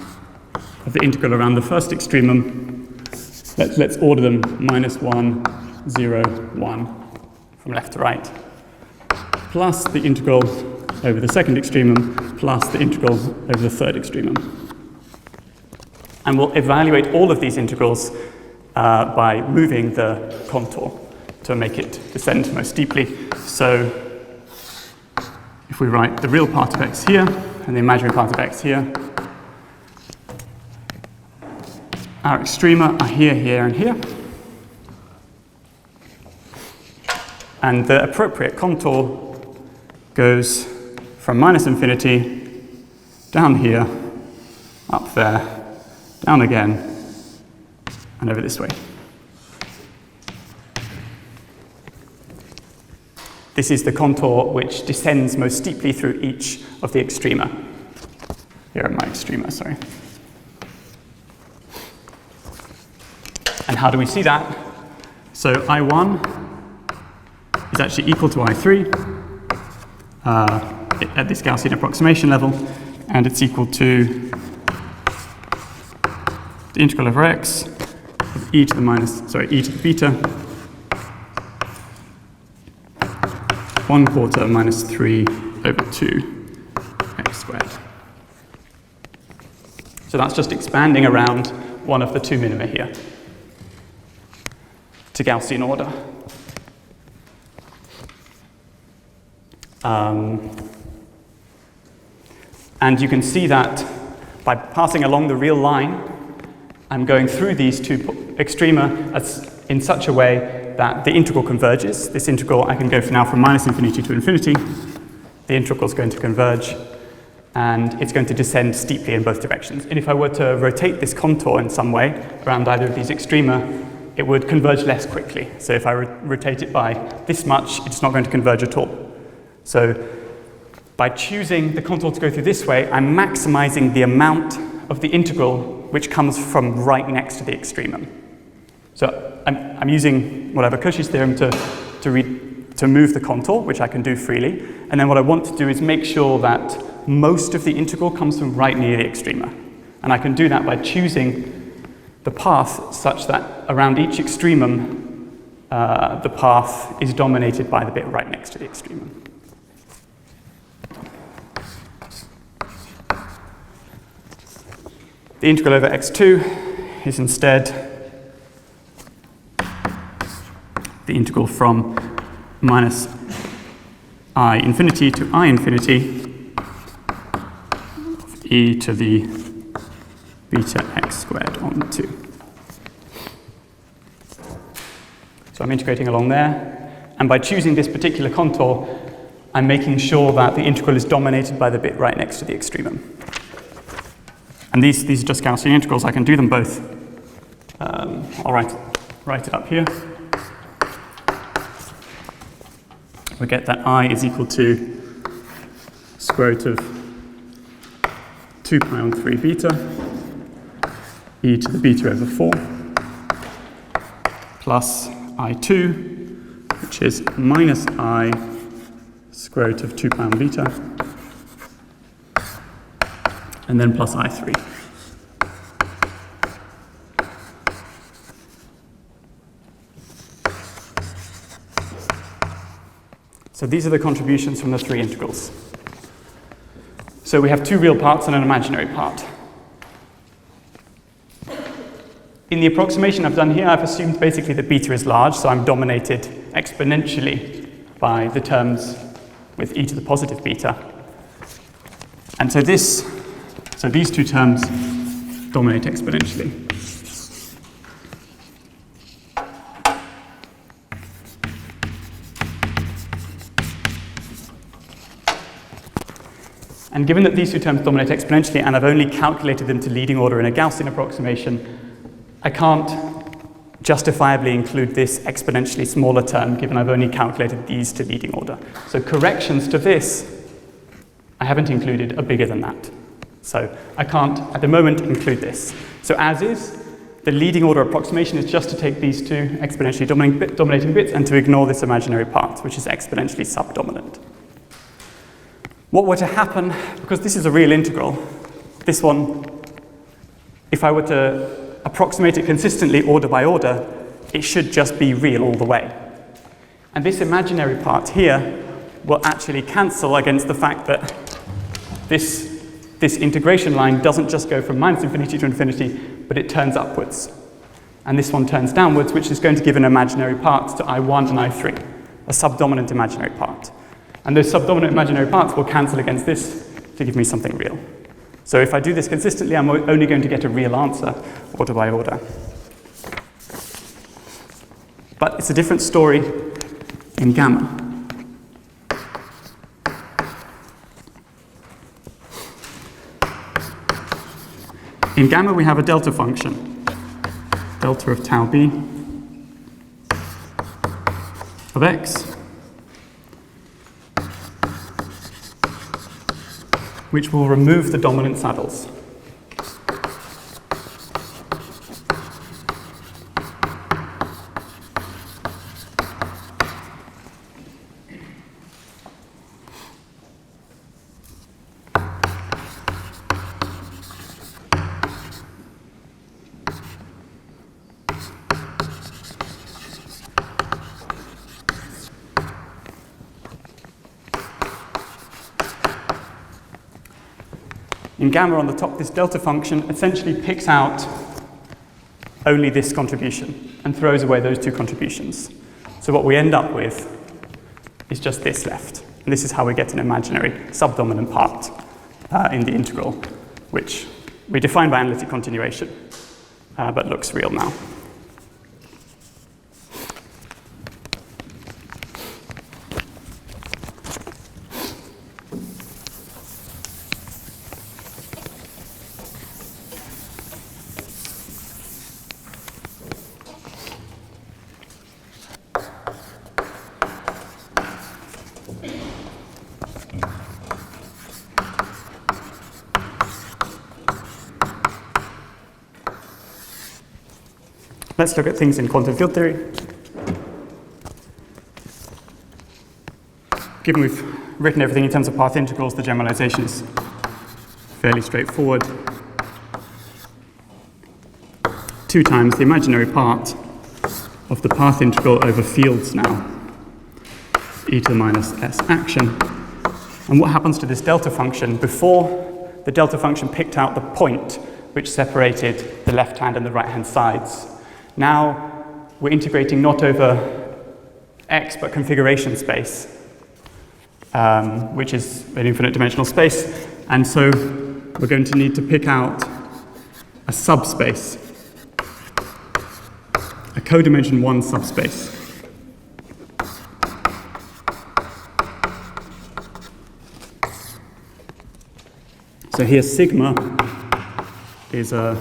of the integral around the first extremum. Let's order them minus 1, 0, 1 from left to right, plus the integral over the second extremum, plus the integral over the third extremum. And we'll evaluate all of these integrals by moving the contour. to make it descend most steeply. So if we write the real part of x here and the imaginary part of x here, our extrema are here, here, and here. And the appropriate contour goes from minus infinity down here, up there, down again, and over this way. This is the contour which descends most steeply through each of the extrema. Here are my extrema, sorry. And how do we see that? So I1 is actually equal to I3 at this Gaussian approximation level, and it's equal to the integral over x of e to the beta 1/4 minus 3 over 2 x squared. So that's just expanding around one of the two minima here to Gaussian order. And you can see that by passing along the real line, I'm going through these two extrema in such a way that the integral converges. This integral, I can go now from minus infinity to infinity. The integral is going to converge, and it's going to descend steeply in both directions. And if I were to rotate this contour in some way around either of these extrema, it would converge less quickly. So if I rotate it by this much, it's not going to converge at all. So by choosing the contour to go through this way, I'm maximizing the amount of the integral which comes from right next to the extremum. So I'm using whatever Cauchy's theorem to move the contour, which I can do freely. And then what I want to do is make sure that most of the integral comes from right near the extrema. And I can do that by choosing the path such that around each extremum, the path is dominated by the bit right next to the extremum. The integral over x2 is instead the integral from minus I infinity to I infinity of e to the beta x squared on 2. So I'm integrating along there, and by choosing this particular contour, I'm making sure that the integral is dominated by the bit right next to the extremum. And these are just Gaussian integrals. I can do them both. I'll write it up here. We get that I is equal to square root of 2 pi on 3 beta e to the beta over 4 plus I2, which is minus I square root of 2 pi on beta, and then plus I3. So these are the contributions from the three integrals. So we have two real parts and an imaginary part. In the approximation I've done here, I've assumed basically that beta is large, so I'm dominated exponentially by the terms with e to the positive beta. And so these two terms dominate exponentially. And given that these two terms dominate exponentially, and I've only calculated them to leading order in a Gaussian approximation, I can't justifiably include this exponentially smaller term, given I've only calculated these to leading order. So corrections to this, I haven't included, are bigger than that. So I can't, at the moment, include this. So as is, the leading order approximation is just to take these two exponentially dominating bits and to ignore this imaginary part, which is exponentially subdominant. What were to happen, because this is a real integral, this one, if I were to approximate it consistently order by order, it should just be real all the way. And this imaginary part here will actually cancel against the fact that this integration line doesn't just go from minus infinity to infinity, but it turns upwards. and this one turns downwards, which is going to give an imaginary part to I1 and I3, a subdominant imaginary part. And those subdominant imaginary parts will cancel against this to give me something real. So if I do this consistently, I'm only going to get a real answer, order by order. But it's a different story in gamma. In gamma, we have a delta function, delta of tau b of x, which will remove the dominant saddles. In gamma on the top, this delta function essentially picks out only this contribution and throws away those two contributions. So what we end up with is just this left. And this is how we get an imaginary subdominant part in the integral, which we define by analytic continuation, but looks real now. Let's look at things in quantum field theory. Given we've written everything in terms of path integrals, the generalization is fairly straightforward. 2 times the imaginary part of the path integral over fields now, e to the minus s action. And what happens to this delta function? Before, the delta function picked out the point which separated the left hand and the right hand sides. Now we're integrating not over x, but configuration space, which is an infinite dimensional space. And so we're going to need to pick out a subspace, a codimension 1 subspace. So here sigma is a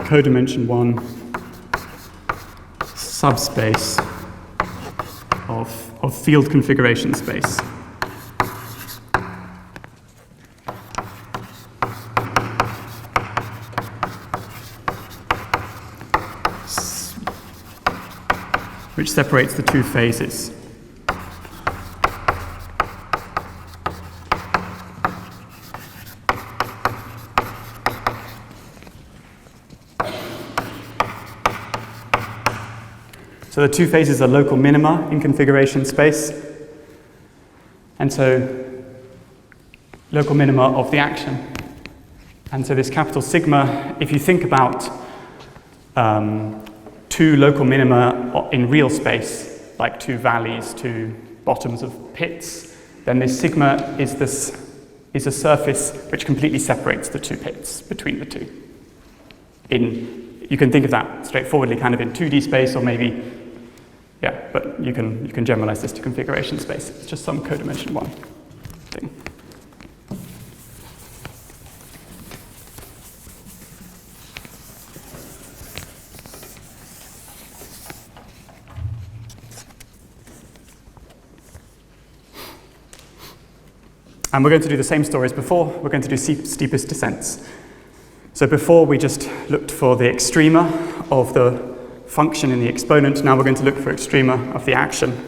codimension 1 subspace of field configuration space. Which separates the 2 phases. So the 2 phases are local minima in configuration space. And so local minima of the action. And so this capital sigma, if you think about 2 local minima in real space, like 2 valleys, 2 bottoms of pits, then this sigma is a surface which completely separates the 2 pits between the 2. You can think of that straightforwardly kind of in 2D space, or maybe, yeah, but you can generalize this to configuration space. It's just some codimension 1 thing. And we're going to do the same story as before. We're going to do steepest descents. So before we just looked for the extrema of the function in the exponent. Now we're going to look for extrema of the action.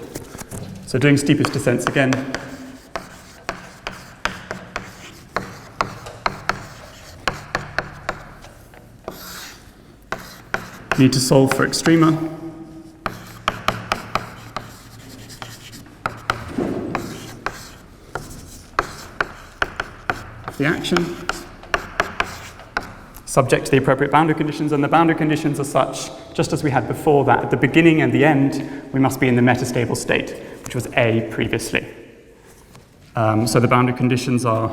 So doing steepest descents again. Need to solve for extrema. The action. subject to the appropriate boundary conditions, and the boundary conditions are such, just as we had before, that at the beginning and the end, we must be in the metastable state, which was A previously. So the boundary conditions are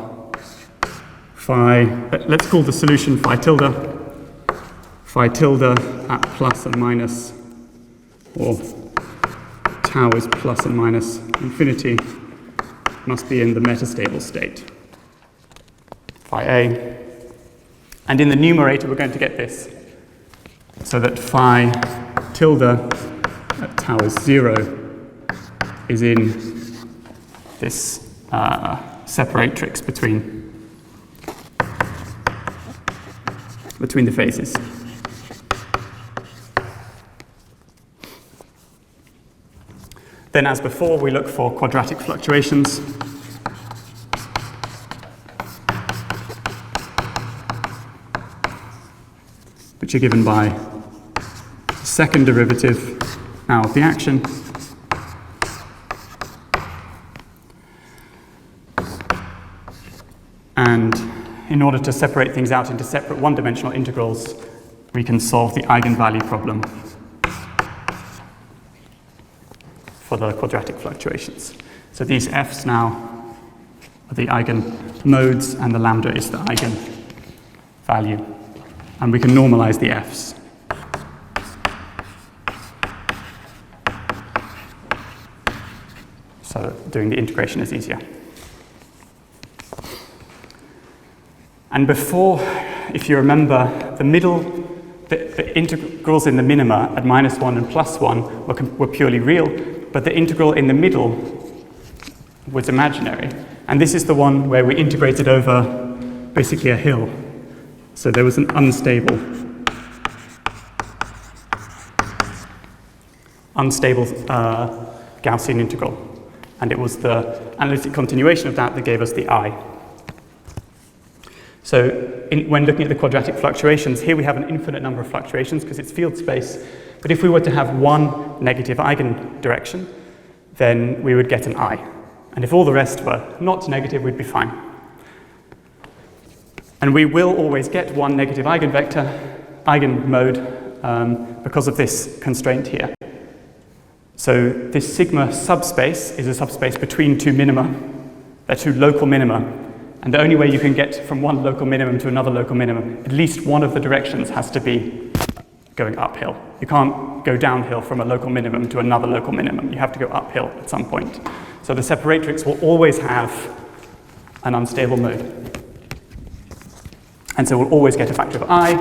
phi, let's call the solution phi tilde at plus and minus, or tau is plus and minus infinity, must be in the metastable state, phi A. And in the numerator, we're going to get this, so that phi tilde at tau is 0 is in this separatrix between the phases. Then, as before, we look for quadratic fluctuations. Which are given by the second derivative now of the action. And in order to separate things out into separate one-dimensional integrals, we can solve the eigenvalue problem for the quadratic fluctuations. So these f's now are the eigenmodes, and the lambda is the eigenvalue. And we can normalize the f's. So doing the integration is easier. And before, if you remember, the integrals in the minima at -1 and +1 were purely real, but the integral in the middle was imaginary. And this is the one where we integrated over basically a hill. So there was an unstable Gaussian integral. And it was the analytic continuation of that gave us the I. So when looking at the quadratic fluctuations, here we have an infinite number of fluctuations because it's field space. But if we were to have one negative eigendirection, then we would get an I. And if all the rest were not negative, we'd be fine. And we will always get one negative eigenmode because of this constraint here. So this sigma subspace is a subspace between two minima. They're two local minima. And the only way you can get from one local minimum to another local minimum, at least one of the directions has to be going uphill. You can't go downhill from a local minimum to another local minimum. You have to go uphill at some point. So the separatrix will always have an unstable mode. And so we'll always get a factor of I.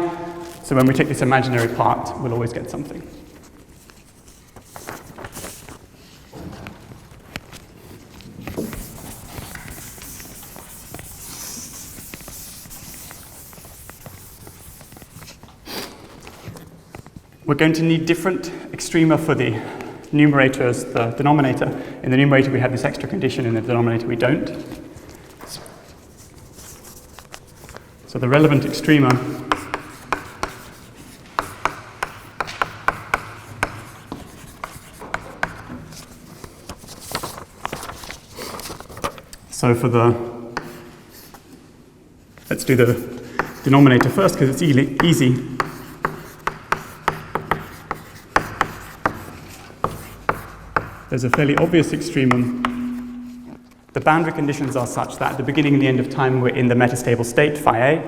So when we take this imaginary part, we'll always get something. We're going to need different extrema for the numerator as the denominator. In the numerator, we have this extra condition. In the denominator, we don't. So the relevant extrema let's do the denominator first because it's easy. There's a fairly obvious extremum. The boundary conditions are such that at the beginning and the end of time, we're in the metastable state, phi A.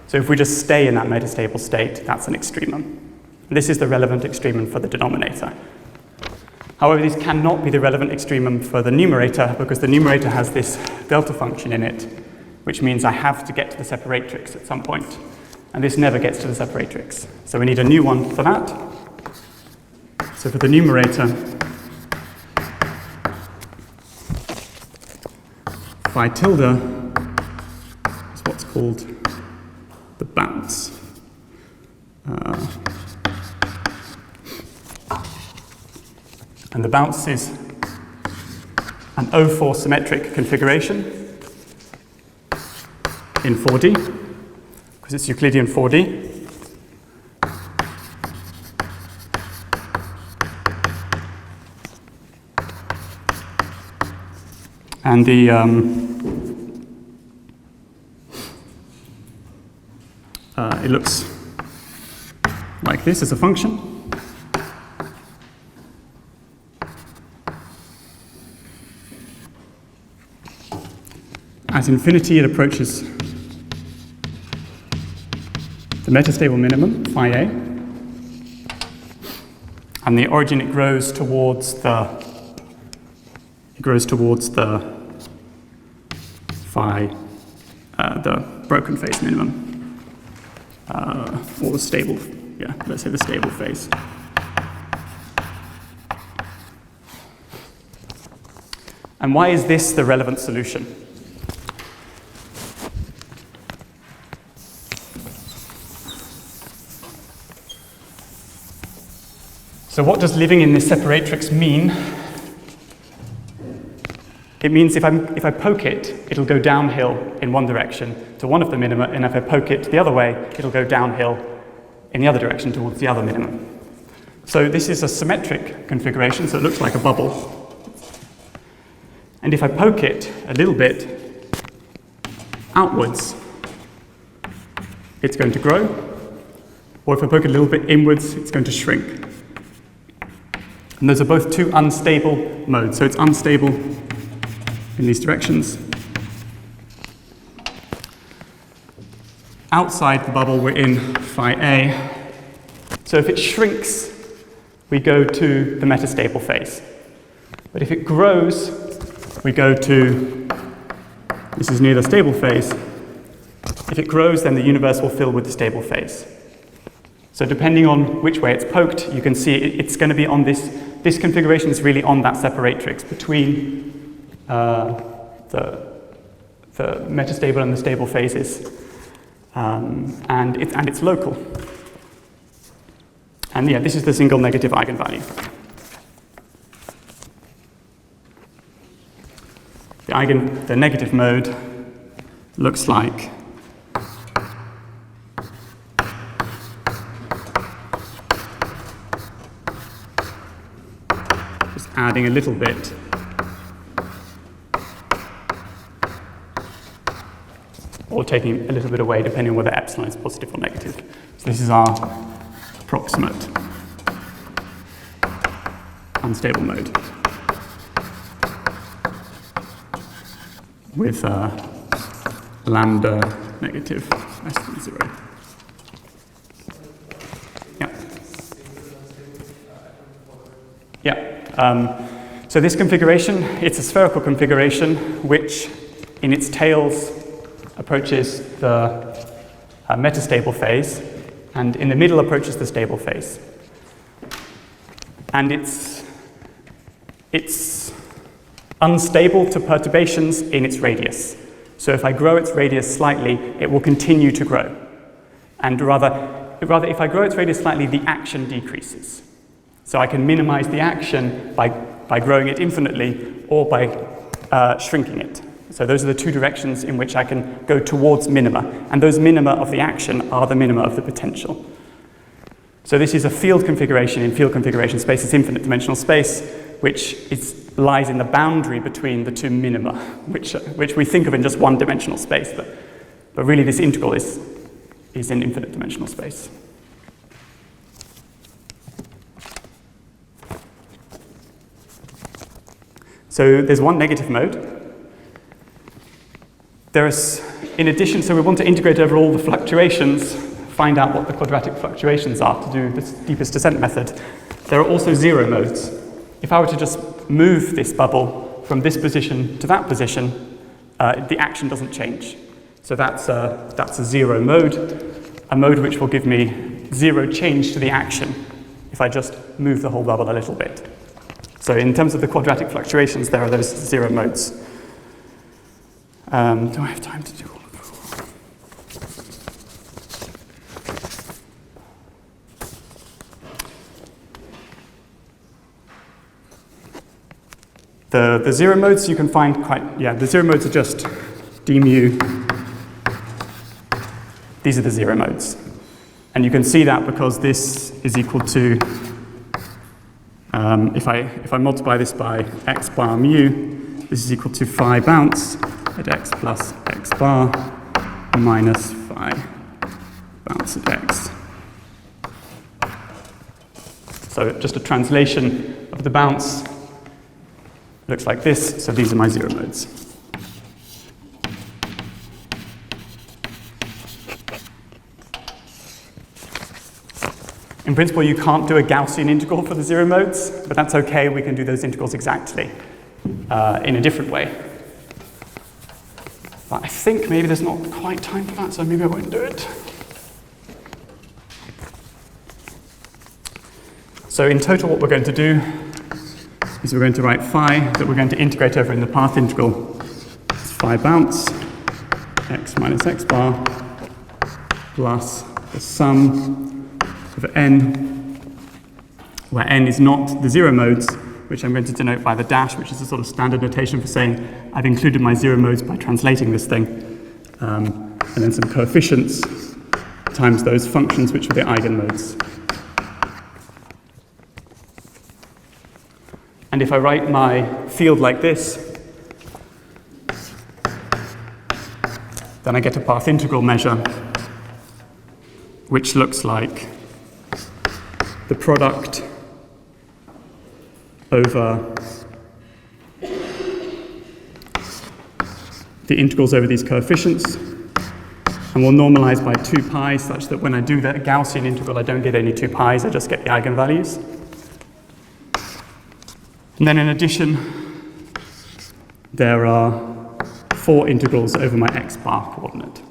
So if we just stay in that metastable state, that's an extremum. And this is the relevant extremum for the denominator. However, these cannot be the relevant extremum for the numerator because the numerator has this delta function in it, which means I have to get to the separatrix at some point. And this never gets to the separatrix. So we need a new one for that. So for the numerator, phi tilde is what's called the bounce. And the bounce is an O4 symmetric configuration in 4D, because it's Euclidean 4D. And it looks like this as a function. At infinity, it approaches the metastable minimum, phi a, and the origin it grows towards the phi, the broken phase minimum, or the stable, yeah, let's say the stable phase. And why is this the relevant solution? So what does living in this separatrix mean? It means if I poke it, it'll go downhill in one direction to one of the minima, and if I poke it the other way, it'll go downhill in the other direction towards the other minimum. So this is a symmetric configuration, so it looks like a bubble. And if I poke it a little bit outwards, it's going to grow, or if I poke it a little bit inwards, it's going to shrink. And those are both two unstable modes. So it's unstable in these directions. Outside the bubble, we're in phi A. So if it shrinks, we go to the metastable phase. But if it grows, we go to, this is near the stable phase. If it grows, then the universe will fill with the stable phase. So depending on which way it's poked, you can see it's going to be on this configuration is really on that separatrix between the metastable and the stable phases, and it's local. And yeah, this is the single negative eigenvalue. The negative mode looks like adding a little bit or taking a little bit away depending on whether epsilon is positive or negative. So this is our approximate unstable mode with lambda negative less than 0. So this configuration, it's a spherical configuration which in its tails approaches the metastable phase and in the middle approaches the stable phase. And it's unstable to perturbations in its radius. So if I grow its radius slightly, it will continue to grow. And rather if I grow its radius slightly, the action decreases. So I can minimize the action by growing it infinitely or by shrinking it. So those are the two directions in which I can go towards minima. And those minima of the action are the minima of the potential. So this is a field configuration. In field configuration space, it's infinite dimensional space, which lies in the boundary between the two minima, which we think of in just one dimensional space. But really this integral is in infinite dimensional space. So there's one negative mode. In addition, so we want to integrate over all the fluctuations, find out what the quadratic fluctuations are to do this deepest descent method. There are also zero modes. If I were to just move this bubble from this position to that position, the action doesn't change. So that's a zero mode, a mode which will give me zero change to the action if I just move the whole bubble a little bit. So in terms of the quadratic fluctuations, there are those zero modes. Do I have time to do all of them? The zero modes you can find the zero modes are just d mu. These are the zero modes. And you can see that because this is equal to if I multiply this by x bar mu, this is equal to phi bounce at x plus x bar minus phi bounce at x. So just a translation of the bounce looks like this. So these are my zero modes. In principle, you can't do a Gaussian integral for the zero modes, but that's okay. We can do those integrals exactly in a different way. But I think maybe there's not quite time for that, so maybe I won't do it. So in total, what we're going to do is we're going to write phi that we're going to integrate over in the path integral. It's phi bounce, x minus x bar, plus the sum of n, where n is not the zero modes, which I'm going to denote by the dash, which is a sort of standard notation for saying I've included my zero modes by translating this thing, and then some coefficients times those functions which are the eigenmodes. And if I write my field like this, then I get a path integral measure, which looks like the product over the integrals over these coefficients, and we'll normalize by 2 pi such that when I do that Gaussian integral, I don't get any 2 pi's, I just get the eigenvalues. And then in addition, there are 4 integrals over my x bar coordinate.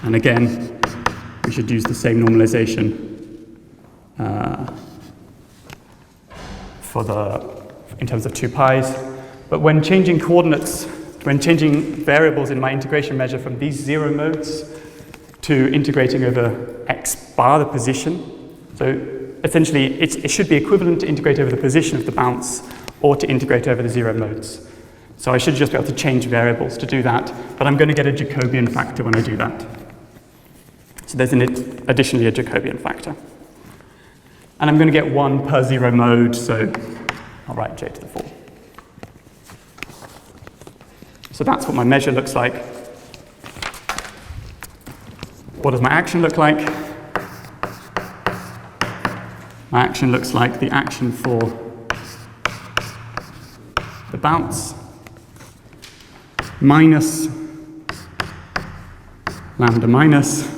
And again, we should use the same normalization in terms of 2 pi's. But when changing coordinates, when changing variables in my integration measure from these zero modes to integrating over x bar, the position, so essentially it should be equivalent to integrate over the position of the bounce or to integrate over the zero modes. So I should just be able to change variables to do that, but I'm going to get a Jacobian factor when I do that. So there's additionally a Jacobian factor. And I'm going to get 1 per zero mode, so I'll write j to the 4. So that's what my measure looks like. What does my action look like? My action looks like the action for the bounce minus lambda minus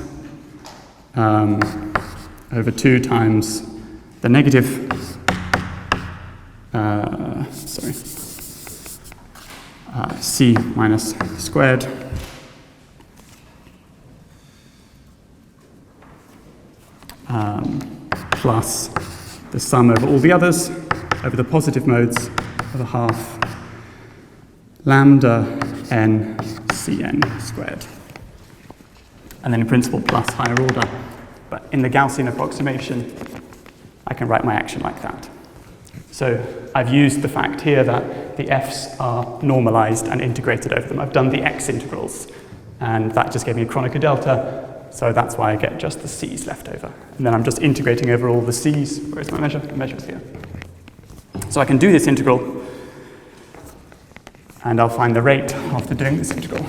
over 2 times the negative, c minus squared plus the sum over all the others over the positive modes of a half lambda n cn squared. And then in principle plus higher order. But in the Gaussian approximation, I can write my action like that. So I've used the fact here that the f's are normalized and integrated over them. I've done the x integrals, and that just gave me a Kronecker delta, so that's why I get just the c's left over. And then I'm just integrating over all the c's. Where's my measure? The measure is here. So I can do this integral, and I'll find the rate after doing this integral.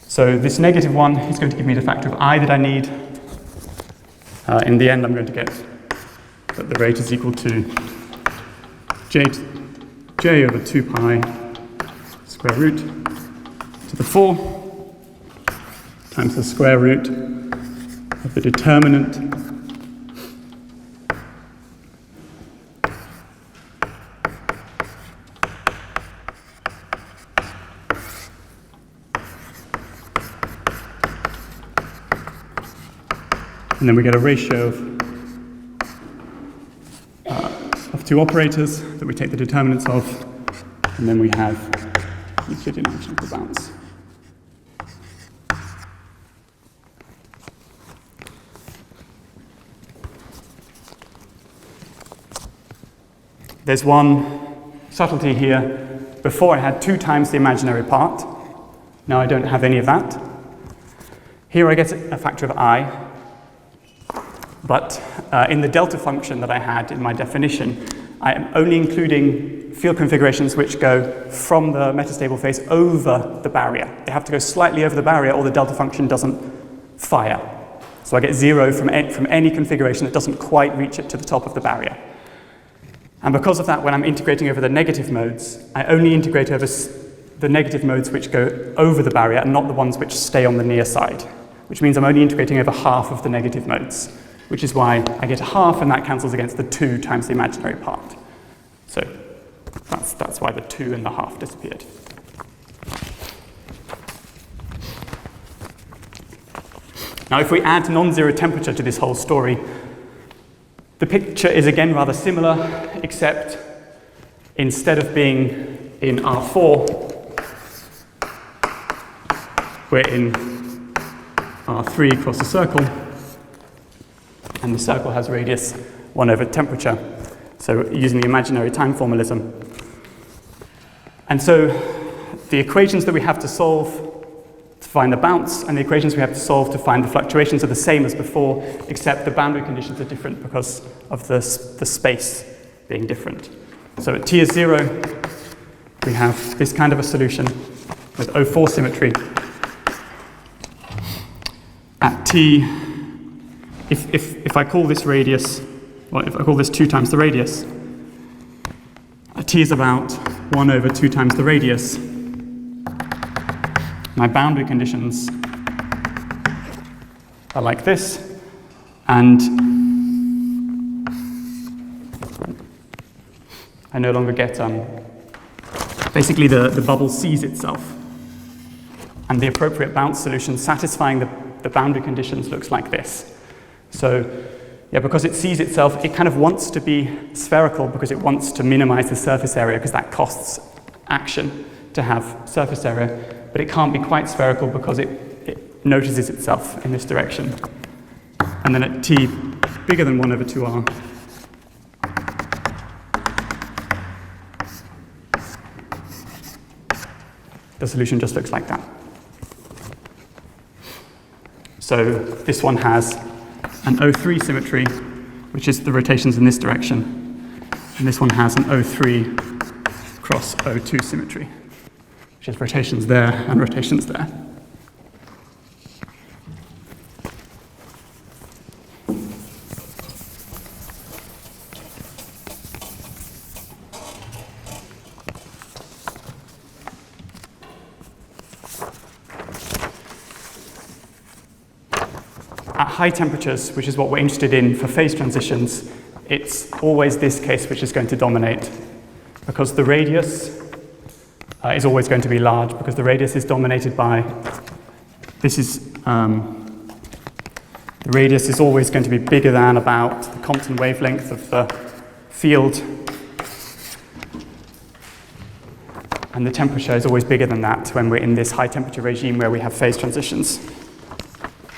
So this negative 1 is going to give me the factor of I that I need. In the end, I'm going to get that the rate is equal to j over 2 pi square root to the 4 times the square root of the determinant and then we get a ratio of 2 operators that we take the determinants of, and then we have Euclidean action of the bounce. There's one subtlety here. Before I had 2 times the imaginary part. Now I don't have any of that. Here I get a factor of I. But in the delta function that I had in my definition, I am only including field configurations which go from the metastable phase over the barrier. They have to go slightly over the barrier or the delta function doesn't fire. So I get 0 from any configuration that doesn't quite reach it to the top of the barrier. And because of that, when I'm integrating over the negative modes, I only integrate over the negative modes which go over the barrier and not the ones which stay on the near side, which means I'm only integrating over half of the negative modes, which is why I get a half, and that cancels against the 2 times the imaginary part. So that's why the 2 and the half disappeared. Now, if we add non-zero temperature to this whole story, the picture is again rather similar, except instead of being in R4, we're in R3 across a circle, and the circle has radius 1 over temperature, so using the imaginary time formalism. And so the equations that we have to solve to find the bounce and the equations we have to solve to find the fluctuations are the same as before, except the boundary conditions are different because of the space being different. So at t is 0, we have this kind of a solution with O4 symmetry. At t, if I call this radius, well, if I call this 2 times the radius, at t is about 1 over 2 times the radius. My boundary conditions are like this, and I no longer get, basically the bubble sees itself, and the appropriate bounce solution satisfying the boundary conditions looks like this. So, yeah, because it sees itself, it kind of wants to be spherical because it wants to minimize the surface area because that costs action to have surface area, but it can't be quite spherical because it notices itself in this direction. And then at t bigger than 1 over 2r, the solution just looks like that. So this one has an O3 symmetry, which is the rotations in this direction, and this one has an O3 cross O2 symmetry, which is rotations there and rotations there. At high temperatures, which is what we're interested in for phase transitions, it's always this case which is going to dominate, because the radius is always going to be large, because the radius is dominated by, the radius is always going to be bigger than about the Compton wavelength of the field, and the temperature is always bigger than that when we're in this high temperature regime where we have phase transitions.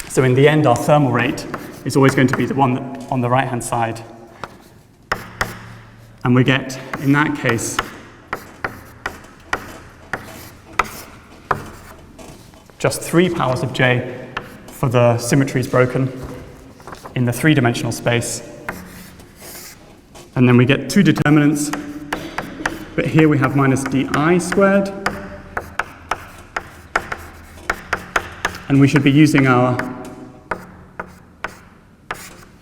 So in the end, our thermal rate is always going to be the one on the right-hand side. And we get, in that case, just 3 powers of j for the symmetries broken in the 3-dimensional space. And then we get 2 determinants, but here we have minus di squared. And we should be using our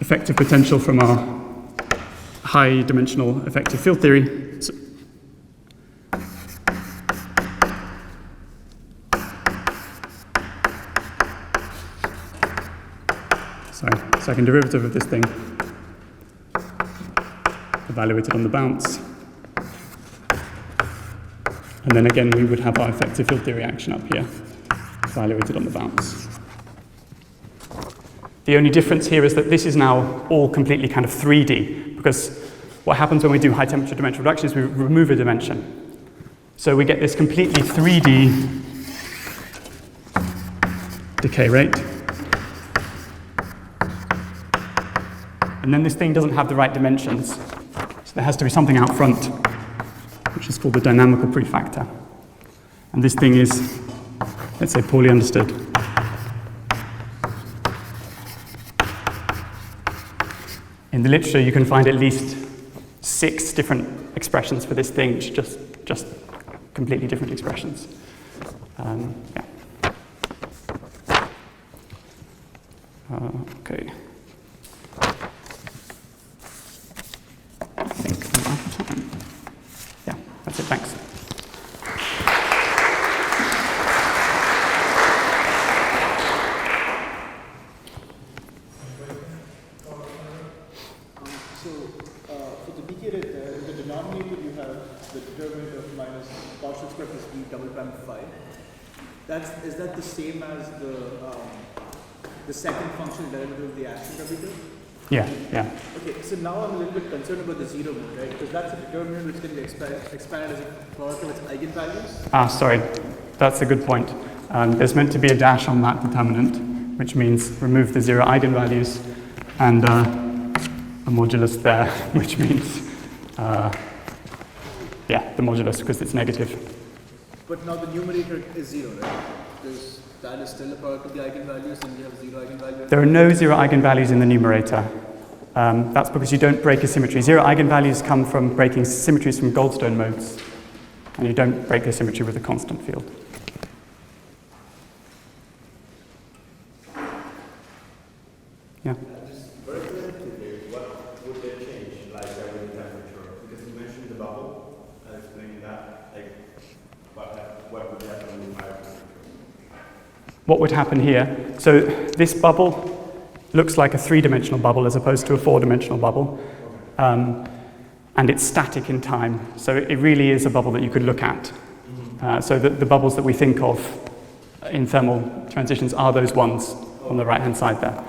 effective potential from our high-dimensional effective field theory. Second derivative of this thing, evaluated on the bounce. And then again, we would have our effective field theory action up here, evaluated on the bounce. The only difference here is that this is now all completely kind of 3D, because what happens when we do high temperature dimensional reduction is we remove a dimension. So we get this completely 3D decay rate. And then this thing doesn't have the right dimensions. So there has to be something out front, which is called the dynamical prefactor. And this thing is, let's say, poorly understood. in the literature you can find at least 6 different expressions for this thing, just completely different expressions. Yeah. Okay. I think I'm out of time. Yeah, that's it, thanks. For the decay rate there, in the denominator you have the determinant of minus partial square plus b double prime of phi. Is that the same as the second function derivative of the Ashton-Gabito? Yeah, yeah. Okay, so now I'm a little bit concerned about the zero mode, right? Because that's a determinant which can be expanded as a product of its eigenvalues. Ah, sorry, that's a good point. There's meant to be a dash on that determinant, which means remove the 0 eigenvalues, and a modulus there, which means, yeah, the modulus, because it's negative. But now the numerator is 0, right? Because that is still a product of the eigenvalues, and you have 0 eigenvalues. There are no 0 eigenvalues in the numerator. That's because you don't break a symmetry. 0 eigenvalues come from breaking symmetries from Goldstone modes, and you don't break a symmetry with a constant field. Yeah. Very quickly, what would they change, like with the temperature? Because you mentioned the bubble, explaining that, like, what would happen with higher temperature? What would happen here? So this bubble looks like a 3-dimensional bubble as opposed to a 4-dimensional bubble. And it's static in time. So it really is a bubble that you could look at. So the bubbles that we think of in thermal transitions are those ones on the right-hand side there.